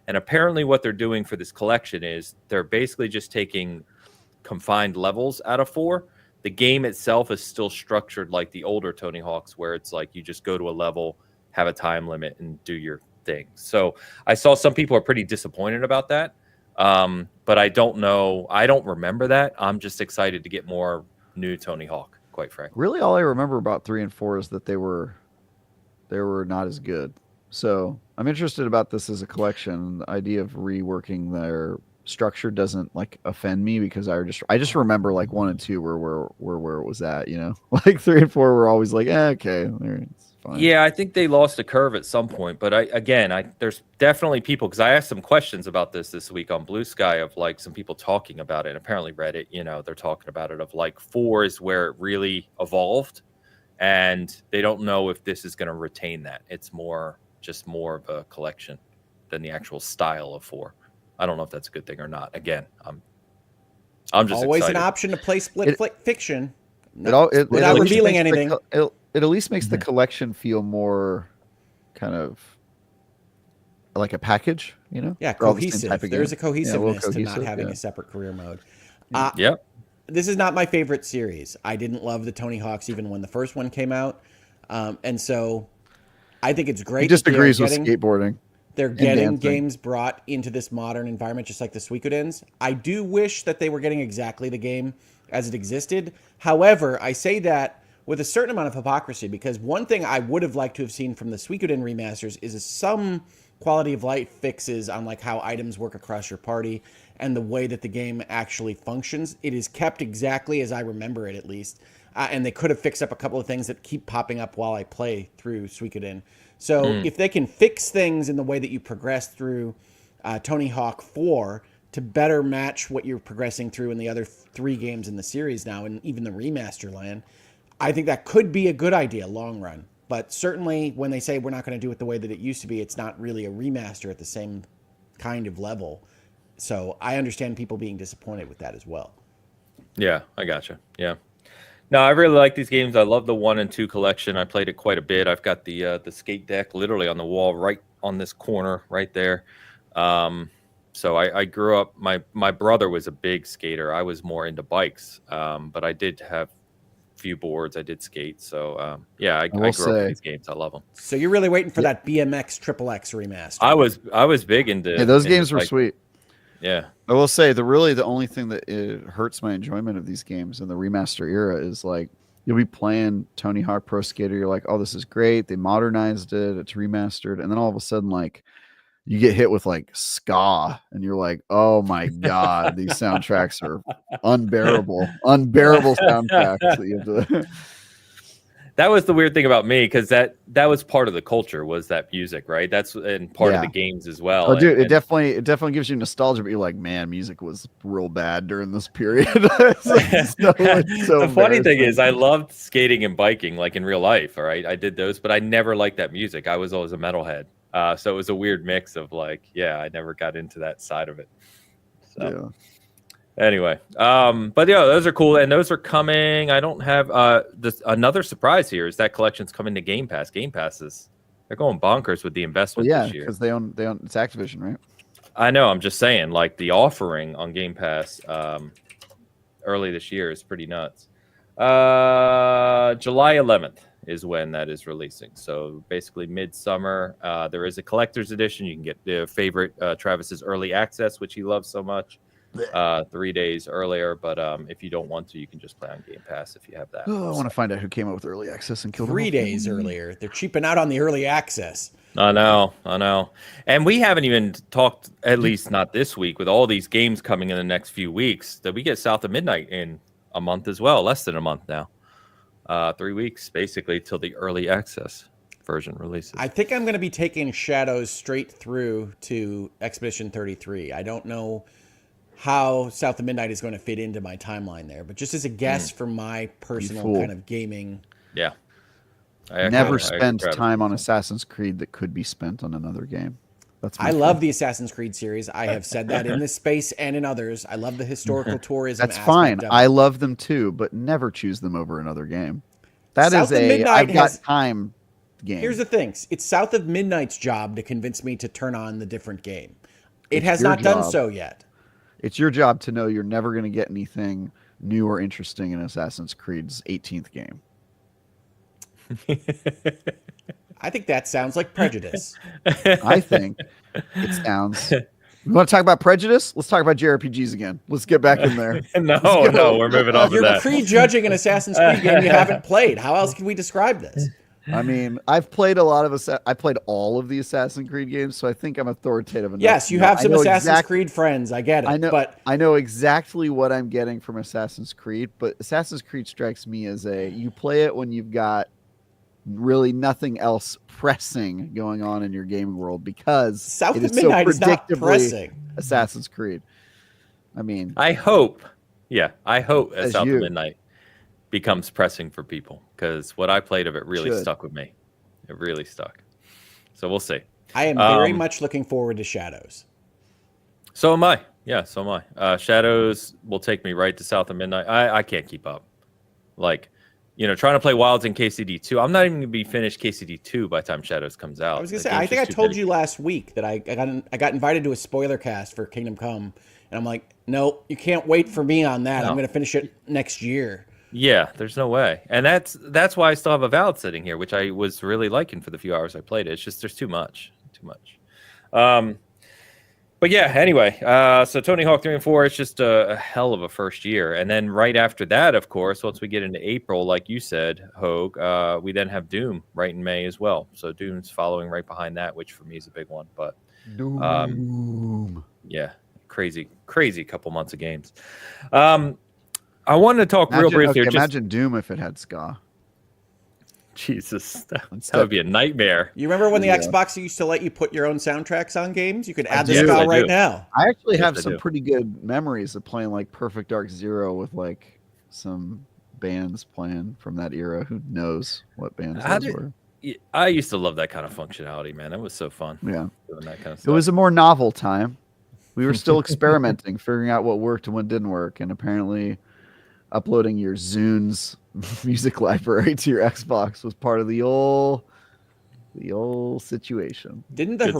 And apparently what they're doing for this collection is they're basically just taking confined levels out of 4. The game itself is still structured like the older Tony Hawks, where it's like you just go to a level, have a time limit, and do your thing. So I saw some people are pretty disappointed about that. But I don't know. I don't remember that. I'm just excited to get more new Tony Hawk, quite frankly. Really, all I remember about 3 and 4 is that they were not as good. So I'm interested about this as a collection. The idea of reworking their structure doesn't offend me, because I just remember 1 and 2 where it was at, 3 and 4 were always okay, it's fine. Yeah, I think they lost a curve at some point, but there's definitely people, because I asked some questions about this week on Blue Sky of some people talking about it, and apparently Reddit, they're talking about it of 4 is where it really evolved, and they don't know if this is going to retain that. It's more of a collection than the actual style of 4. I don't know if that's a good thing or not. Again, I'm just always excited. An option to play split fiction. Without revealing anything. It at least makes the collection feel more kind of like a package, Yeah, cohesive. There's a cohesiveness to not having a separate career mode. Yep. This is not my favorite series. I didn't love the Tony Hawks even when the first one came out. And so I think it's great. He disagrees with skateboarding. They're getting games brought into this modern environment, just like the Suikoden's. I do wish that they were getting exactly the game as it existed. However, I say that with a certain amount of hypocrisy, because one thing I would have liked to have seen from the Suikoden remasters is some quality of life fixes on how items work across your party and the way that the game actually functions. It is kept exactly as I remember it, at least. And they could have fixed up a couple of things that keep popping up while I play through Suikoden. So if they can fix things in the way that you progress through Tony Hawk 4 to better match what you're progressing through in the other 3 games in the series now, and even the remaster land, I think that could be a good idea long run. But certainly when they say we're not going to do it the way that it used to be, it's not really a remaster at the same kind of level. So I understand people being disappointed with that as well. Yeah, I gotcha. Yeah. No, I really like these games. I love the 1 and 2 collection. I played it quite a bit. I've got the skate deck literally on the wall right on this corner right there. So I grew up, my brother was a big skater. I was more into bikes, but I did have a few boards. I did skate. So, I grew up with these games. I love them. So you're really waiting for that BMX XXX remaster. I was big into those games were sweet. Yeah. I will say the only thing that it hurts my enjoyment of these games in the remaster era is you'll be playing Tony Hawk Pro Skater. You're like, oh, this is great. They modernized it. It's remastered. And then all of a sudden, you get hit with ska and you're like, oh my God, these soundtracks are unbearable soundtracks that you have to... That was the weird thing about me, because that was part of the culture, was that music, right? That's and part of the games as well. Oh, dude, it definitely gives you nostalgia, but you're like, man, music was real bad during this period. The funny thing is, I loved skating and biking, in real life. All right, I did those, but I never liked that music. I was always a metalhead, so it was a weird mix of I never got into that side of it. So. Yeah. Anyway, but those are cool, and those are coming. I don't have another surprise here is that collection's coming to Game Pass. Game Passes, they're going bonkers with the investment this year. Because they own it's Activision, right? I know. I'm just saying, the offering on Game Pass early this year is pretty nuts. July 11th is when that is releasing. So basically midsummer. There is a collector's edition. You can get the favorite Travis's early access, which he loves so much. 3 days earlier. But if you don't want to, you can just play on Game Pass if you have that. Oh, I want to find out who came up with early access and killed 3 days earlier. They're cheaping out on the early access. I know. And we haven't even talked, at least not this week, with all these games coming in the next few weeks, that we get South of Midnight in a month as well. Less than a month now. 3 weeks, basically, till the early access version releases. I think I'm going to be taking Shadows straight through to Expedition 33. I don't know how South of Midnight is going to fit into my timeline there, but just as a guess for my personal kind of gaming. Yeah. Never spend time on Assassin's Creed that could be spent on another game. I love the Assassin's Creed series. I have said that in this space and in others. I love the historical tourism. That's fine. I love them too, but never choose them over another game. That South is of Midnight I've got time game. Here's the thing. It's South of Midnight's job to convince me to turn on the different game. It has not done so yet. It's your job to know you're never going to get anything new or interesting in Assassin's Creed's 18th game. I think that sounds like prejudice. I think it sounds. You want to talk about prejudice? Let's talk about JRPGs again. Let's get back in there. No, we're moving on. You're prejudging an Assassin's Creed game you haven't played. How else can we describe this? I mean, I've played I played all of the Assassin's Creed games, so I think I'm authoritative enough. Yes, you have some Assassin's Creed friends. I get it. I know exactly what I'm getting from Assassin's Creed, but Assassin's Creed strikes me as you play it when you've got really nothing else pressing going on in your gaming world, because South of Midnight is not pressing. Assassin's Creed. I mean, I hope South of Midnight becomes pressing for people, because what I played of it really stuck with me. It really stuck. So we'll see. I am very much looking forward to Shadows. So am I. Yeah, so am I. Shadows will take me right to South of Midnight. I can't keep up. Like, trying to play Wilds in KCD 2. I'm not even going to be finished KCD 2 by the time Shadows comes out. I was going to say, I think I told you last week that I got invited to a spoiler cast for Kingdom Come, and I'm like, no, you can't wait for me on that. No. I'm going to finish it next year. Yeah, there's no way. And that's why I still have a Valve sitting here, which I was really liking for the few hours I played it. It's just there's too much. But yeah, anyway, so Tony Hawk 3 and 4 is just a hell of a first year. And then right after that, of course, once we get into April, like you said, Hogue, we then have Doom right in May as well. So Doom's following right behind that, which for me is a big one. But Doom. Yeah, crazy couple months of games. I wanted to talk real briefly. Okay, imagine Doom if it had ska. Jesus, that would be a nightmare. You remember when the Xbox used to let you put your own soundtracks on games? You could add the ska right now. I actually have some pretty good memories of playing like Perfect Dark Zero with like some bands playing from that era. Who knows what bands those were? I used to love that kind of functionality, man. That was so fun. Yeah, doing that kind of stuff. It was a more novel time. We were still experimenting, figuring out what worked and what didn't work, and apparently uploading your Zune's music library to your Xbox was part of the old situation. Didn't the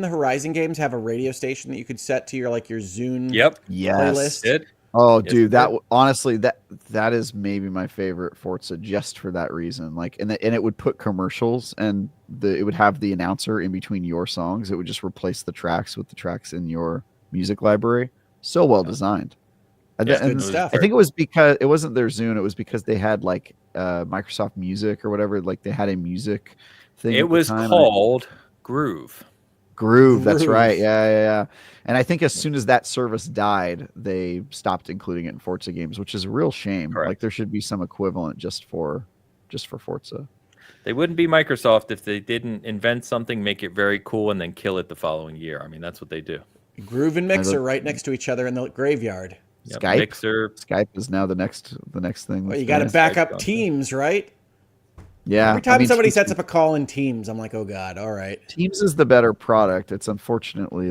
Horizon games have a radio station that you could set to your Zune playlist? Oh, dude, honestly that is maybe my favorite Forza just for that reason. Like, and it would put commercials, and it would have the announcer in between your songs. It would just replace the tracks with the tracks in your music library. So well designed. I think it was because it wasn't their Zune. It was because they had like Microsoft Music or whatever. Like they had a music thing. It was called Groove. Groove. That's right. Yeah. And I think as soon as that service died, they stopped including it in Forza games, which is a real shame. Correct. Like there should be some equivalent just for Forza. They wouldn't be Microsoft if they didn't invent something, make it very cool, and then kill it the following year. I mean, that's what they do. Groove and Mixer right next to each other in the graveyard. Yep, Skype is now the next thing. Well, you got to back up Teams, right? Yeah. Every time somebody sets up a call in Teams, I'm like, oh god, all right. Teams is the better product. It's unfortunately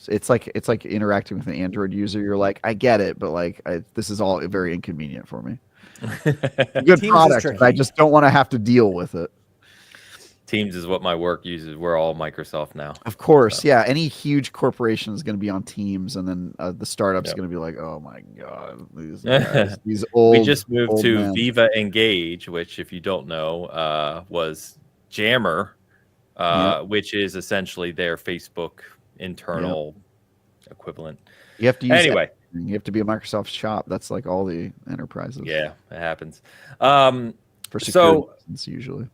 it's like interacting with an Android user. You're like, I get it, but this is all very inconvenient for me. Good product, but I just don't want to have to deal with it. Teams is what my work uses. We're all Microsoft now. Of course, yeah. Any huge corporation is going to be on Teams, and then the startup's going to be like, "Oh my god, these guys, these old." We just moved to men. Viva Engage, which, if you don't know, was Jammer, which is essentially their Facebook internal equivalent. You have to use anyway. You have to be a Microsoft shop. That's like all the enterprises. Yeah, it happens. For security reasons, usually.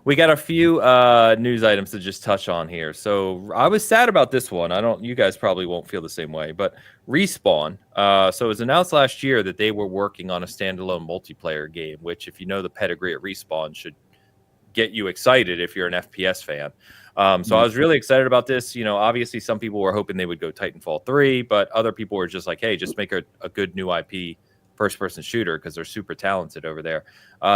We got a few news items to just touch on here. So I was sad about this one. You guys probably won't feel the same way, but Respawn. So it was announced last year that they were working on a standalone multiplayer game, which, if you know the pedigree at Respawn, should get you excited if you're an FPS fan. So I was really excited about this. Obviously some people were hoping they would go Titanfall 3, but other people were just like, hey, just make a good new IP first-person shooter because they're super talented over there.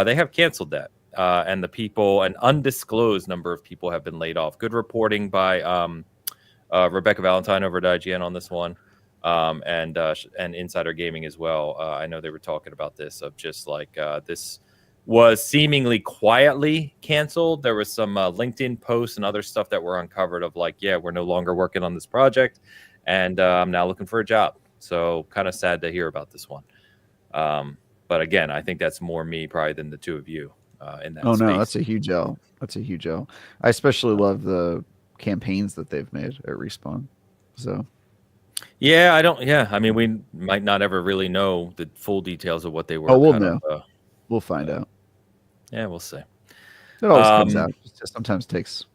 They have canceled that. And an undisclosed number of people have been laid off. Good reporting by Rebecca Valentine over at IGN on this one, and Insider Gaming as well. I know they were talking about this, of just like this was seemingly quietly canceled. There was some LinkedIn posts and other stuff that were uncovered of like, yeah, we're no longer working on this project, and I'm now looking for a job. So kind of sad to hear about this one. But again, I think that's more me probably than the two of you. In that space. No, that's a huge L. That's a huge L. I especially love the campaigns that they've made at Respawn. So, I mean, we might not ever really know the full details of what they were. Oh, we'll know. We'll find out. Yeah, we'll see. It always comes out. It just sometimes takes,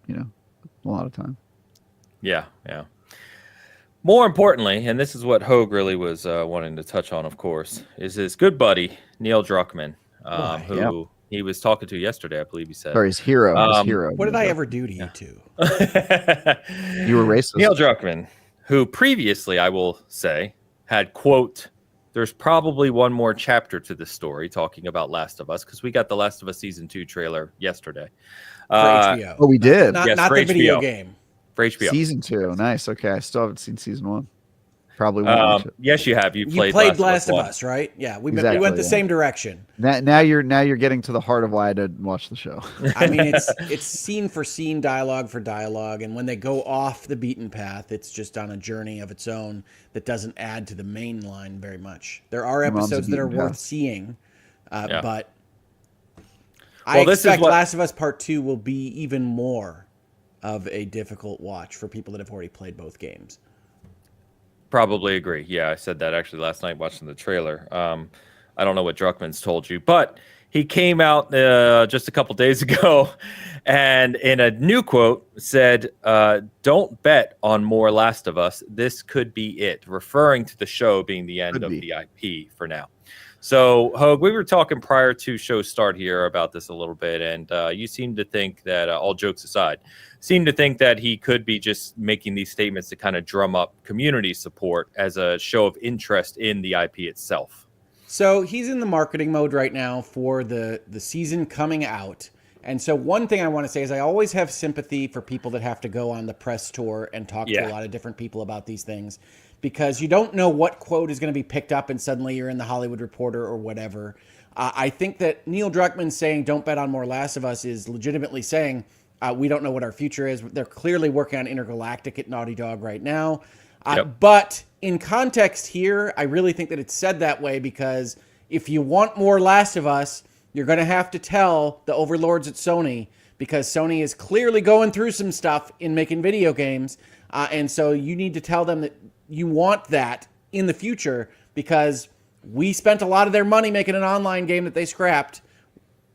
a lot of time. Yeah. More importantly, and this is what Hogue really was wanting to touch on, of course, is his good buddy Neil Druckmann, who. He was talking to yesterday, I believe he said. Sorry, his hero. What did I ever do to you two? You were racist. Neil Druckmann, who previously, I will say, had, quote, there's probably one more chapter to this story, talking about Last of Us, because we got the Last of Us Season 2 trailer yesterday. For HBO. Oh, we did? Not the video game. For HBO. Season 2. Nice. Okay. I still haven't seen Season 1. Probably won't watch it. Yes, you have. You played Last of Us, right? Yeah, we went the same direction. Now you're getting to the heart of why I didn't watch the show. I mean, it's scene for scene, dialogue for dialogue, and when they go off the beaten path, it's just on a journey of its own that doesn't add to the main line very much. There are episodes that are worth seeing, but I expect Last of Us Part 2 will be even more of a difficult watch for people that have already played both games. Probably agree. Yeah, I said that actually last night watching the trailer. I don't know what Druckmann's told you, but he came out just a couple days ago and in a new quote said, don't bet on more Last of Us. This could be it, referring to the show being the end of the IP for now. So, Hogue, we were talking prior to show start here about this a little bit, and you seem to think that, all jokes aside, he could be just making these statements to kind of drum up community support as a show of interest in the IP itself. So he's in the marketing mode right now for the season coming out. And so one thing I want to say is I always have sympathy for people that have to go on the press tour and talk to a lot of different people about these things, because you don't know what quote is going to be picked up and suddenly you're in the Hollywood Reporter or whatever. I think that Neil Druckmann saying don't bet on more Last of Us is legitimately saying we don't know what our future is. They're clearly working on Intergalactic at Naughty Dog right now. But in context here, I really think that it's said that way because if you want more Last of Us, you're going to have to tell the overlords at Sony, because Sony is clearly going through some stuff in making video games. And so you need to tell them that you want that in the future, because we spent a lot of their money making an online game that they scrapped.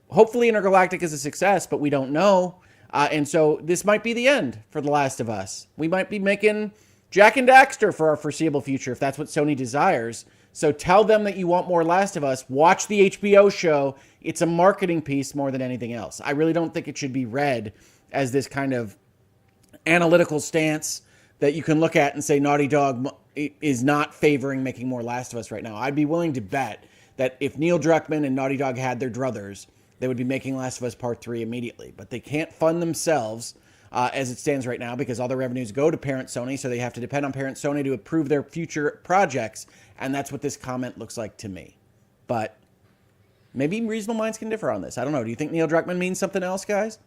Hopefully Intergalactic is a success, but we don't know. And so this might be the end for The Last of Us. We might be making Jack and Daxter for our foreseeable future if that's what Sony desires. So tell them that you want more Last of Us. Watch the HBO show. It's a marketing piece more than anything else. I really don't think it should be read as this kind of analytical stance that you can look at and say Naughty Dog is not favoring making more Last of Us right now. I'd be willing to bet that if Neil Druckmann and Naughty Dog had their druthers, they would be making Last of Us Part 3 immediately. But they can't fund themselves as it stands right now because all the revenues go to parent Sony, so they have to depend on parent Sony to approve their future projects, and that's what this comment looks like to me. But maybe reasonable minds can differ on this. I don't know. Do you think Neil Druckmann means something else, guys?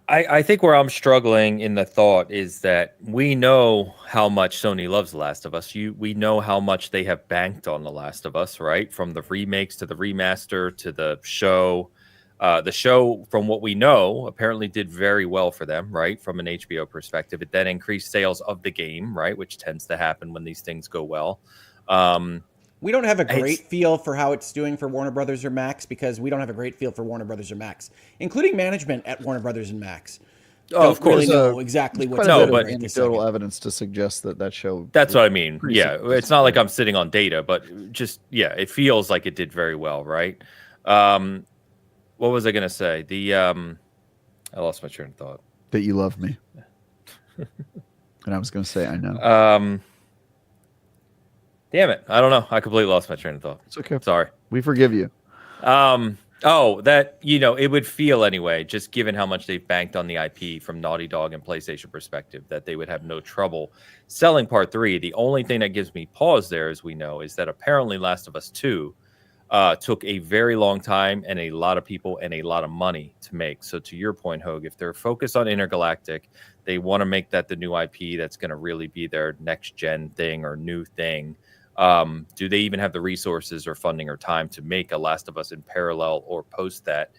I think where I'm struggling in the thought is that we know how much Sony loves The Last of Us. We know how much they have banked on The Last of Us, right? From the remakes to the remaster to the show. The show, from what we know, apparently did very well for them, right? From an HBO perspective, it then increased sales of the game, right? Which tends to happen when these things go well. We don't have a great feel for how it's doing for Warner Brothers or Max, because we don't have a great feel for Warner Brothers or Max, including management at Warner Brothers and Max. Oh, of course. Really know exactly what's no, going but right anecdotal evidence to suggest that show. That's what I mean. Yeah, it's not like I'm sitting on data, but just it feels like it did very well, right? What was I going to say? I lost my train of thought. That you love me. And I was going to say I know. Damn it! I don't know. I completely lost my train of thought. It's okay. Sorry. We forgive you. That it would feel anyway, just given how much they've banked on the IP from Naughty Dog and PlayStation perspective, that they would have no trouble selling Part 3. The only thing that gives me pause there, as we know, is that apparently Last of Us 2 took a very long time and a lot of people and a lot of money to make. So to your point, Hogue, if they're focused on Intergalactic, they want to make that the new IP that's going to really be their next gen thing or new thing. Do they even have the resources or funding or time to make a Last of Us in parallel or post that?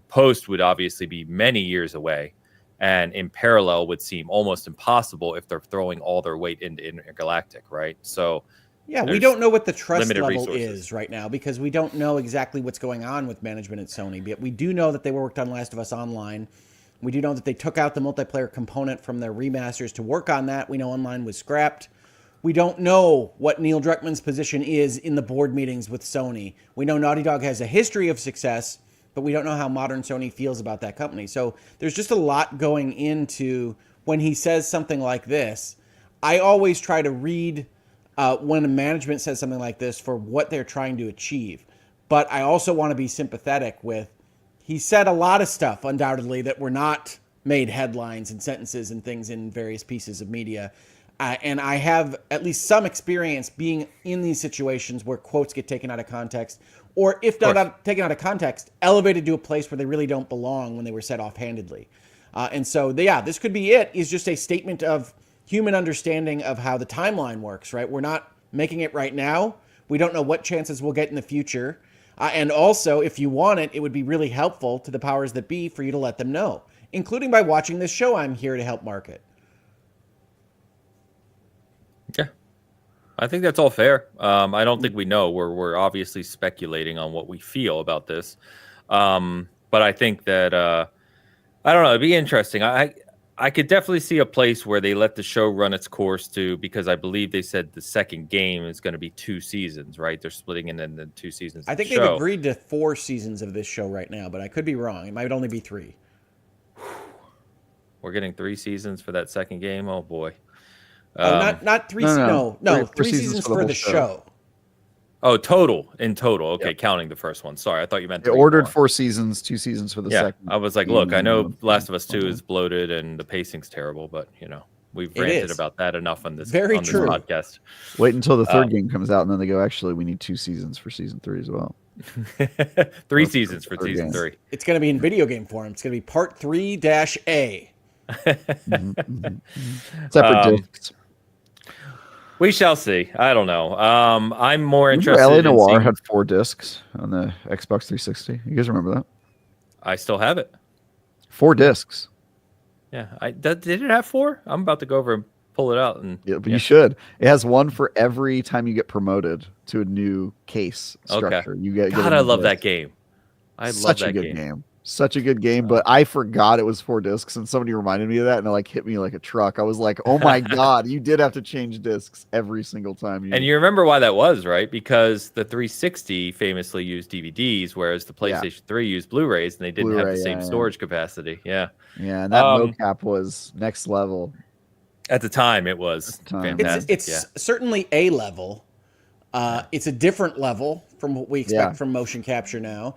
Post would obviously be many years away, and in parallel would seem almost impossible if they're throwing all their weight into Intergalactic, right? So yeah, we don't know what the trust level is right now, because we don't know exactly what's going on with management at Sony. But we do know that they worked on Last of Us Online. We do know that they took out the multiplayer component from their remasters to work on that. We know online was scrapped. We don't know what Neil Druckmann's position is in the board meetings with Sony. We know Naughty Dog has a history of success, but we don't know how modern Sony feels about that company. So there's just a lot going into when he says something like this. I always try to read when a management says something like this for what they're trying to achieve. But I also want to be sympathetic with, he said a lot of stuff, undoubtedly, that were not made headlines and sentences and things in various pieces of media. And I have at least some experience being in these situations where quotes get taken out of context, or if not taken out of context, elevated to a place where they really don't belong when they were said offhandedly. And so, this could be it. Is just a statement of human understanding of how the timeline works, right? We're not making it right now. We don't know what chances we'll get in the future. And also, if you want it, it would be really helpful to the powers that be for you to let them know, including by watching this show I'm here to help market. Yeah, I think that's all fair. I don't think we know. We're obviously speculating on what we feel about this. But I think that, I don't know, it'd be interesting. I could definitely see a place where they let the show run its course too, because I believe they said the second game is going to be 2 seasons, right? They're splitting it into 2 seasons. I think they've agreed to 4 seasons of this show right now, but I could be wrong. It might only be 3. We're getting 3 seasons for that second game. Oh boy. Not 3. No, 3 seasons for the show. Oh, in total. Okay, yep. Counting the first one. Sorry, I thought you meant they ordered 4 seasons, 2 seasons for the second. I was like, look, I know Last of Us 2 is bloated and the pacing's terrible, but we've ranted about that enough on this podcast. Wait until the third game comes out, and then they go, actually, we need 2 seasons for season 3 as well. 3 seasons for season 3. It's going to be in video game form. It's going to be Part 3-A. Separate discs. We shall see. I don't know. I'm more interested. LA Noire had 4 discs on the Xbox 360. You guys remember that? I still have it. 4 discs. Yeah. Did it have 4? I'm about to go over and pull it out. But you should. It has 1 for every time you get promoted to a new case structure. Okay. You get. God, I love that game. Such a good game. Such a good game, but I forgot it was 4 discs, and somebody reminded me of that, and it hit me like a truck. I was like, "Oh my god, you did have to change discs every single time." And you remember why that was, right? Because the 360 famously used DVDs, whereas the PlayStation 3 used Blu-rays, and they didn't have the same storage capacity. Yeah, and that mocap was next level. At the time, it was fantastic. It's certainly a level. It's a different level from what we expect from motion capture now.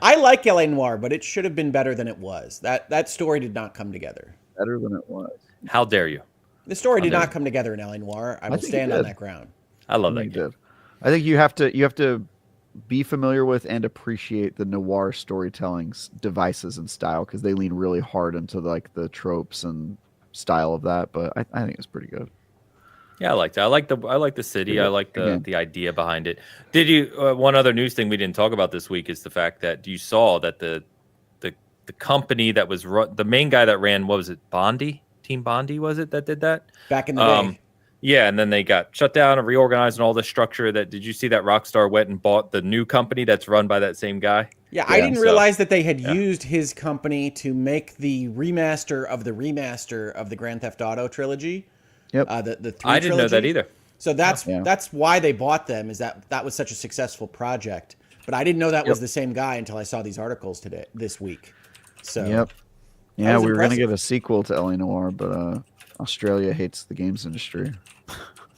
I like LA Noire, but it should have been better than it was. That story did not come together. Better than it was. How dare you? The story did not come together in LA Noire. I will stand on that ground. I love that game. I think you have to be familiar with and appreciate the noir storytelling devices and style, because they lean really hard into the tropes and style of that. But I think it's pretty good. Yeah, I liked it. I like the city. I like the idea behind it. Did you? One other news thing we didn't talk about this week is the fact that you saw that the company that was the main guy that ran, what was it, Bondi? Team Bondi, was it that did that? Back in the day. Yeah, and then they got shut down and reorganized and all this structure. Did you see that Rockstar went and bought the new company that's run by that same guy? Yeah, I didn't realize that they had used his company to make the remaster of the Grand Theft Auto trilogy. Yep. The 3 I didn't know that either. So that's why they bought them, is that was such a successful project. But I didn't know that was the same guy until I saw these articles this week. So yeah, we were going to get a sequel to LA Noire, but Australia hates the games industry.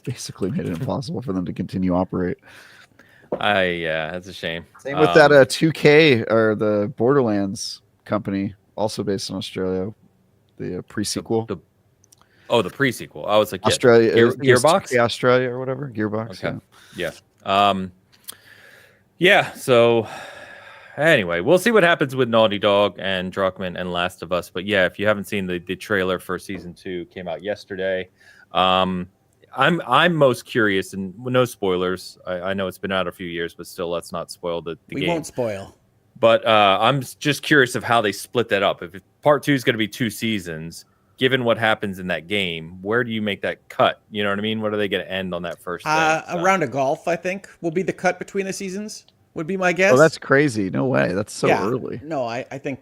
Basically made it impossible for them to continue operate. That's a shame. Same with that 2K or the Borderlands company, also based in Australia. The pre-sequel. The pre-sequel. I was like, Australia, Gearbox, Australia or whatever. Gearbox. Okay. Yeah. So anyway, we'll see what happens with Naughty Dog and Druckmann and Last of Us. But yeah, if you haven't seen the trailer for season 2, came out yesterday. I'm most curious, and no spoilers. I know it's been out a few years, but still, let's not spoil the game. We won't spoil. But I'm just curious of how they split that up. If part 2 is going to be 2 seasons, given what happens in that game, where do you make that cut? You know what I mean? What are they going to end on that first? A round of golf, I think, will be the cut between the seasons. Would be my guess. Oh, that's crazy! No way. That's so early. No, I think.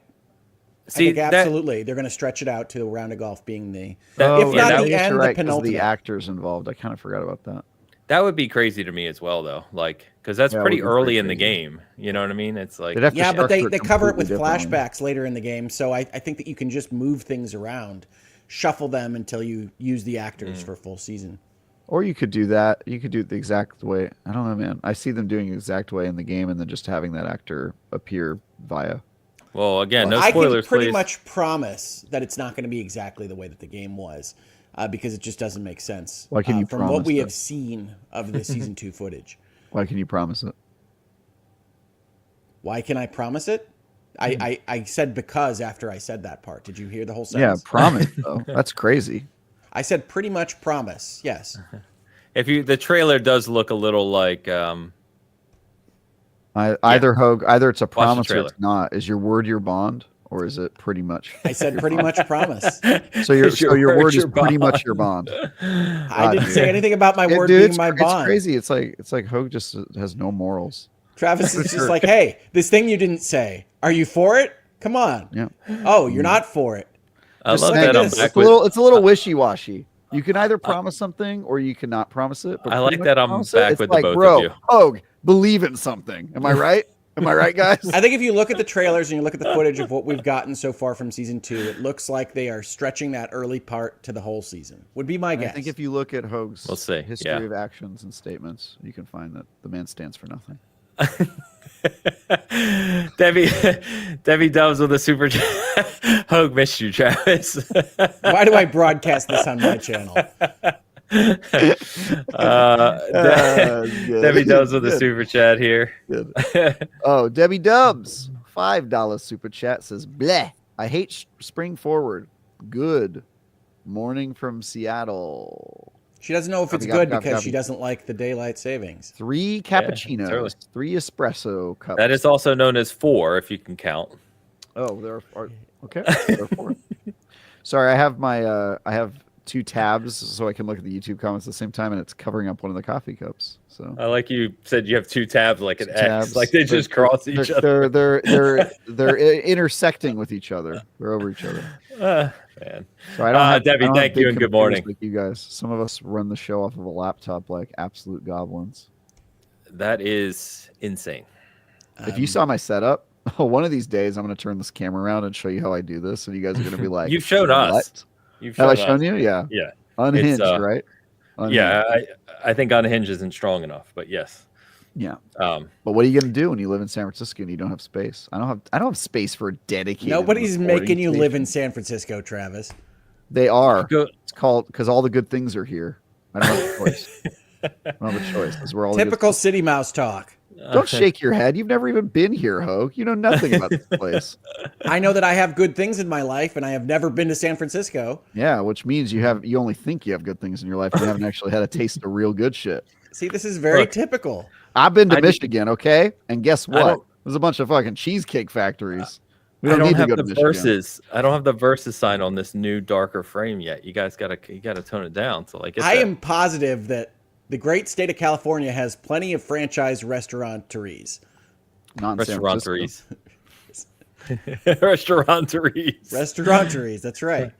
See, I think absolutely, they're going to stretch it out to a round of golf being the if not the end, the penultimate. The actors involved. I kind of forgot about that. That would be crazy to me as well, though. Like, because that's pretty early in the game. You know what I mean? It's like but they cover it with flashbacks later in the game. So I think that you can just move things around, shuffle them until you use the actors for a full season. Or you could do that. You could do it the exact way. I don't know, man. I see them doing the exact way in the game and then just having that actor appear via. Well, again, no spoilers, I can pretty much promise that it's not going to be exactly the way that the game was, because it just doesn't make sense. Why can you from what we have seen of the season 2 footage? Why can you promise it? Why can I promise it? I said because after I said that part. Did you hear the whole sentence? Yeah, promise though. That's crazy. I said pretty much promise. Yes. The trailer does look a little like either it's a promise or it's not. Is your word your bond, or is it pretty much? I said pretty much promise. So your word is pretty much your bond. I didn't say anything about my word being my bond. It's crazy. It's like Hogue just has no morals. Travis is just like, hey, this thing you didn't say. Are you for it? Come on. Yeah. Oh, you're not for it. I love that. It's a little wishy-washy. You can either promise something or you cannot promise it. But I like that I'm back with the both of you. Hogue, believe in something. Am I right? Am I right, guys? I think if you look at the trailers and you look at the footage of what we've gotten so far from season 2, it looks like they are stretching that early part to the whole season. Would be my guess. I think if you look at Hogue's history of actions and statements, you can find that the man stands for nothing. Debbie Dubs with a super chat. Hogue missed you, Travis. Why do I broadcast this on my channel? Debbie Dubs with a super chat here. Oh, Debbie Dubs, $5 super chat says, bleh, I hate spring forward. Good morning from Seattle. She doesn't know if it's good because she doesn't like the daylight savings. 3 cappuccinos, 3 espresso cups. That is also known as 4, if you can count. Oh, there are okay. There are 4. Sorry, I have I have 2 tabs so I can look at the YouTube comments at the same time, and it's covering up one of the coffee cups. So I like you said you have 2 tabs like an X, like they just cross each other. They're intersecting with each other. They're over each other. Man. So I don't Debbie, thank you and good morning. Like you guys, some of us run the show off of a laptop like absolute goblins. That is insane. If you saw my setup, one of these days I'm going to turn this camera around and show you how I do this, and you guys are going to be like, "You've shown us." Have I shown you? Yeah. Yeah. Unhinged, right? Unhinged. Yeah, I think unhinged isn't strong enough, but yes. Yeah. But what are you going to do when you live in San Francisco and you don't have space? I don't have space for a dedicated. Nobody's making you live in San Francisco, Travis. They are. It's called because all the good things are here. I don't have a choice. I don't have a choice. That's where all typical city mouse talk. Don't shake your head. You've never even been here, Hogue. You know nothing about this place. I know that I have good things in my life, and I have never been to San Francisco. Yeah, which means you only think you have good things in your life. You haven't actually had a taste of real good shit. See, this is very typical. I've been to Michigan, okay? And guess what? There's a bunch of fucking cheesecake factories. We don't need to go to Michigan. I don't have the versus sign on this new darker frame yet. You guys gotta tone it down. So I am positive that the great state of California has plenty of franchise restauranteries. Not in San Francisco. Restauranteries, that's right.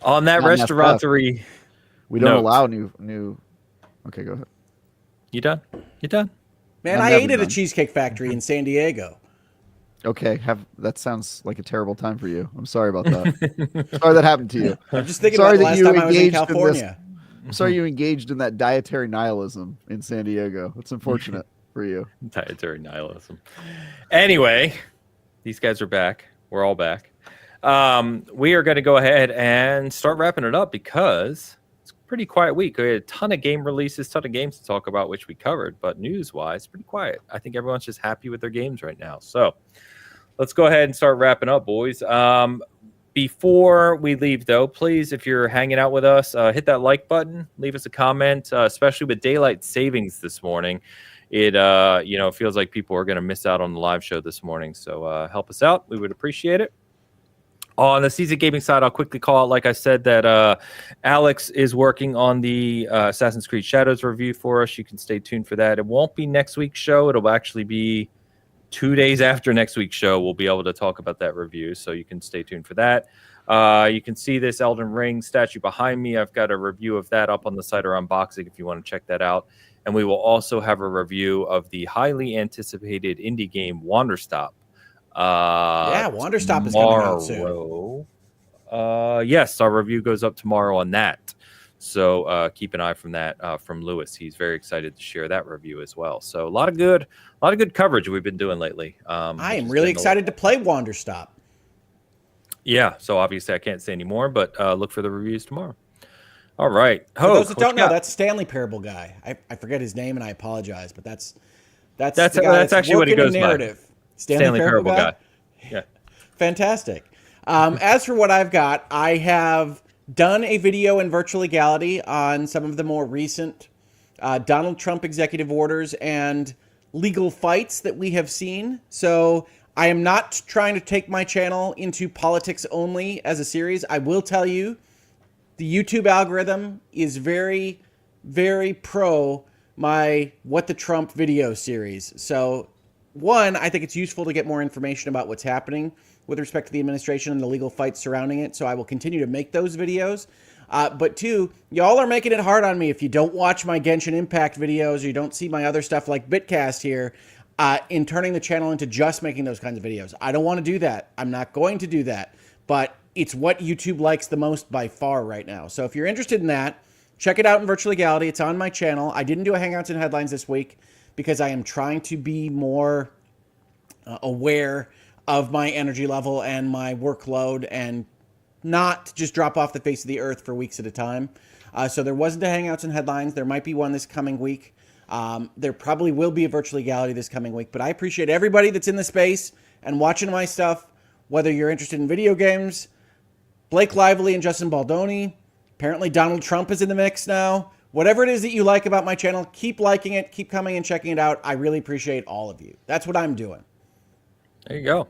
On that restaurantery, we don't allow new. Okay, go ahead. You done? Man, I ate at a cheesecake factory in San Diego. Okay, that sounds like a terrible time for you. I'm sorry about that. Sorry that happened to you. I'm just thinking about the last time I was in California. I'm sorry you engaged in that dietary nihilism in San Diego. It's unfortunate for you. Dietary nihilism. Anyway, these guys are back. We're all back. We are going to go ahead and start wrapping it up because it's a pretty quiet week. We had a ton of game releases, ton of games to talk about, which we covered. But news-wise, pretty quiet. I think everyone's just happy with their games right now. So let's go ahead and start wrapping up, boys. Before we leave, though, please, if you're hanging out with us, hit that like button, leave us a comment, especially with daylight savings this morning. It feels like people are going to miss out on the live show this morning. So help us out. We would appreciate it. On the Season Gaming side, I'll quickly call out, like I said, that Alex is working on the Assassin's Creed Shadows review for us. You can stay tuned for that. It won't be next week's show. It'll actually be 2 days after next week's show. We'll be able to talk about that review, so you can stay tuned for that. You can see this Elden Ring statue behind me. I've got a review of that up on the site or unboxing if you want to check that out. And we will also have a review of the highly anticipated indie game Wanderstop. Wanderstop is coming out soon. Yes, our review goes up tomorrow on that. So keep an eye from that from Lewis. He's very excited to share that review as well. So a lot of good coverage we've been doing lately. I am really excited to play Wanderstop. Yeah, so obviously I can't say any more, but look for the reviews tomorrow. All right. For those that don't know, that's Stanley Parable guy. I forget his name and I apologize, but that's actually what he goes narrative. by. Stanley Parable guy. Yeah. Fantastic. As for what I've got, I have done a video in virtual legality on some of the more recent Donald Trump executive orders and legal fights that we have seen. So I am not trying to take my channel into politics only as a series. I will tell you, the YouTube algorithm is very, very pro my What the Trump video series. So one, I think it's useful to get more information about what's happening with respect to the administration and the legal fights surrounding it. So I will continue to make those videos. But two, y'all are making it hard on me if you don't watch my Genshin Impact videos or you don't see my other stuff like Bitcast here in turning the channel into just making those kinds of videos. I don't want to do that. I'm not going to do that. But it's what YouTube likes the most by far right now. So if you're interested in that, check it out in virtual legality. It's on my channel. I didn't do a Hangouts and Headlines this week because I am trying to be more aware of my energy level and my workload and not just drop off the face of the earth for weeks at a time. So there wasn't a Hangouts and Headlines. There might be one this coming week. There probably will be a virtual legality this coming week. But I appreciate everybody that's in the space and watching my stuff, whether you're interested in video games, Blake Lively and Justin Baldoni. Apparently Donald Trump is in the mix now. Whatever it is that you like about my channel, keep liking it, keep coming and checking it out. I really appreciate all of you. That's what I'm doing. There you go.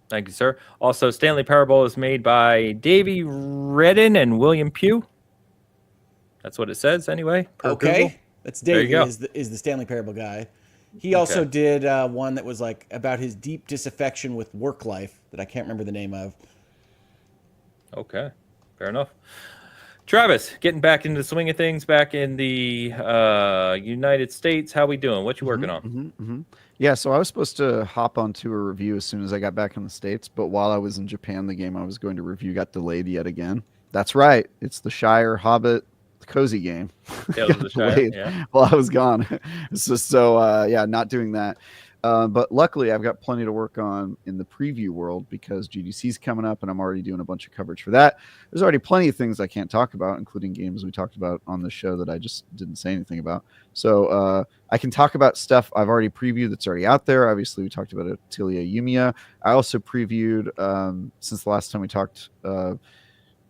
Thank you, sir. Also, Stanley Parable is made by Davey Redden and William Pugh. That's what it says anyway. Okay. Google. That's Davey is the Stanley Parable guy. He also did one that was like about his deep disaffection with work life that I can't remember the name of. Okay. Fair enough. Travis, getting back into the swing of things, back in the United States. How we doing? What you working on? Yeah, so I was supposed to hop onto a review as soon as I got back in the States, but while I was in Japan, the game I was going to review got delayed yet again. That's right. It's the Shire Hobbit cozy game. Yeah, the Shire, yeah. While I was gone. So not doing that. But luckily, I've got plenty to work on in the preview world because GDC's coming up, and I'm already doing a bunch of coverage for that. There's already plenty of things I can't talk about, including games we talked about on the show that I just didn't say anything about. So I can talk about stuff I've already previewed that's already out there. Obviously, we talked about Atelier Yumia. I also previewed, since the last time we talked,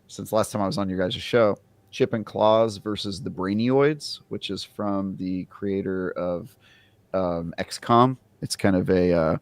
since the last time I was on your guys' show, Chip and Claws versus the Brainioids, which is from the creator of XCOM. It's kind of a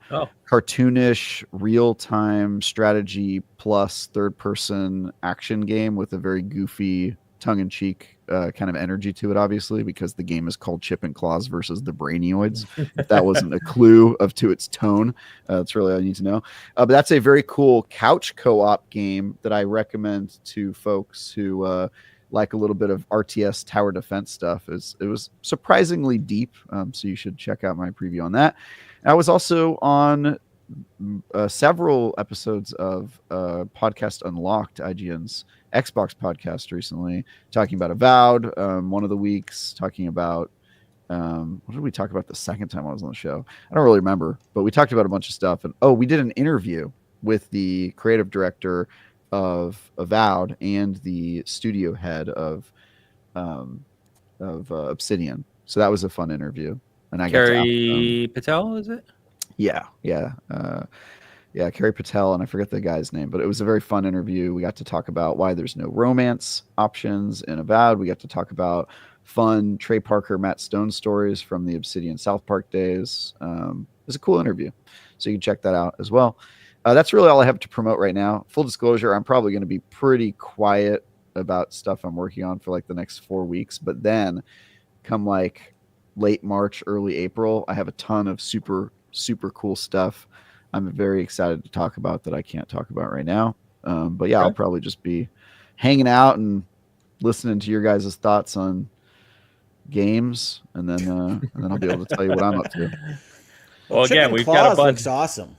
cartoonish, real-time strategy plus third-person action game with a very goofy, tongue-in-cheek kind of energy to it, obviously, because the game is called Chip and Claws versus the Brainioids. If that wasn't a clue to its tone, that's really all you need to know. But that's a very cool couch co-op game that I recommend to folks who like a little bit of RTS tower defense stuff. It was surprisingly deep, so you should check out my preview on that. I was also on several episodes of Podcast Unlocked, IGN's Xbox podcast recently, talking about Avowed, one of the weeks, talking about what did we talk about the second time I was on the show? I don't really remember, but we talked about a bunch of stuff. And we did an interview with the creative director of Avowed and the studio head of Obsidian. So that was a fun interview. And I Carrie Patel, is it? Yeah. Carrie Patel, and I forget the guy's name, but it was a very fun interview. We got to talk about why there's no romance options in Avowed. We got to talk about fun Trey Parker, Matt Stone stories from the Obsidian South Park days. It was a cool interview, so you can check that out as well. That's really all I have to promote right now. Full disclosure, I'm probably going to be pretty quiet about stuff I'm working on for like the next 4 weeks, but then come like late March, early April, I have a ton of super cool stuff I'm very excited to talk about that I can't talk about right now. But yeah, I'll probably just be hanging out and listening to your guys' thoughts on games, and then I'll be able to tell you what I'm up to. Well, again, we've got a bunch. Looks awesome.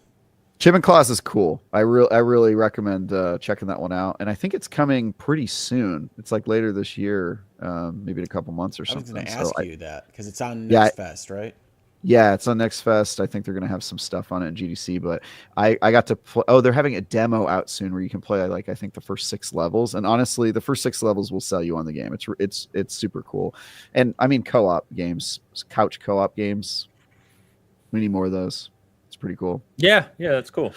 Chip and Claws is cool. I really recommend checking that one out, and I think it's coming pretty soon. It's like later this year, maybe in a couple months or something. I was going to ask you that because it's on Next Fest, right? Yeah, it's on Next Fest. I think they're going to have some stuff on it in GDC, but I got to play. Oh, they're having a demo out soon where you can play like I think the first 6 levels. And honestly, the first 6 levels will sell you on the game. It's super cool. And I mean, co-op games, couch co-op games. We need more of those. It's pretty cool. Yeah, that's cool.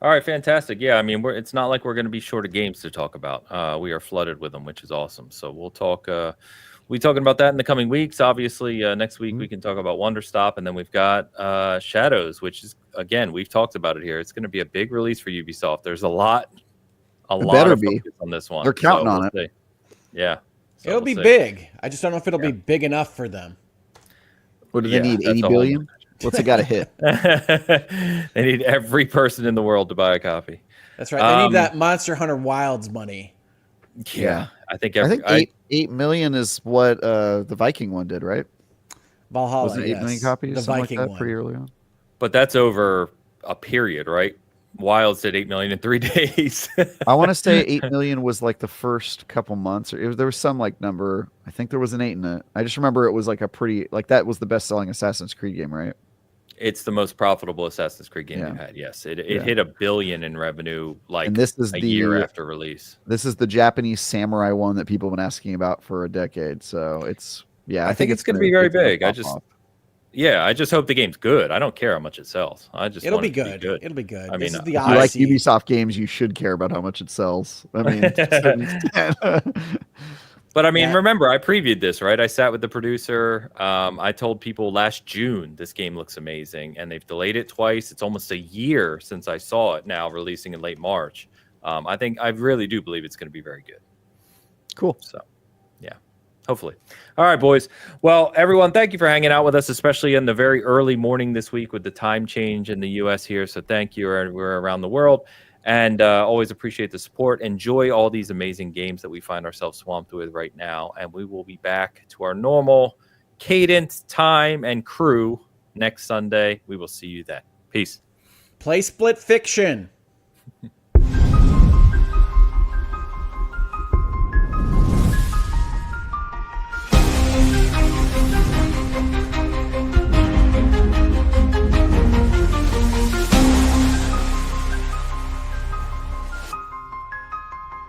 All right, fantastic. Yeah, I mean, it's not like we're going to be short of games to talk about. We are flooded with them, which is awesome. So we'll talk. We'll be talking about that in the coming weeks. Obviously, next week we can talk about Wonderstop, and then we've got Shadows, which is, again, we've talked about it here. It's going to be a big release for Ubisoft. There's a lot of focus on this one. They're counting on it. See. Yeah. So it'll be big. I just don't know if it'll be big enough for them. What do they need? 80 billion? What's it got to hit? They need every person in the world to buy a copy. That's right. They need that Monster Hunter Wilds money. Yeah. I think 8 million is what the Viking one did, right? Valhalla. Was it 8 million copies? The Viking like that, one. pretty early on. But that's over a period, right? Wilds did 8 million in 3 days. I want to say 8 million was like the first couple months, or there was some like number. I think there was an 8 in it. I just remember it was like a pretty that was the best selling Assassin's Creed game, right? It's the most profitable Assassin's Creed game we've had. Yes, it hit $1 billion in revenue and this is a year after release. This is the Japanese samurai one that people have been asking about for a decade. So it's I think it's going to be very big. I just hope the game's good. I don't care how much it sells. It'll be good. It'll be good. I mean, if you like Ubisoft games, you should care about how much it sells. I mean, but I mean, remember, I previewed this, right? I sat with the producer. I told people last June this game looks amazing, and they've delayed it twice. It's almost a year since I saw it now, releasing in late March. I really do believe it's going to be very good. Cool. So, yeah, hopefully. All right, boys. Well, everyone, thank you for hanging out with us, especially in the very early morning this week with the time change in the U.S. here. So thank you everywhere around the world. And always appreciate the support. Enjoy all these amazing games that we find ourselves swamped with right now. And we will be back to our normal cadence, time, and crew next Sunday. We will see you then. Peace. Play Split Fiction.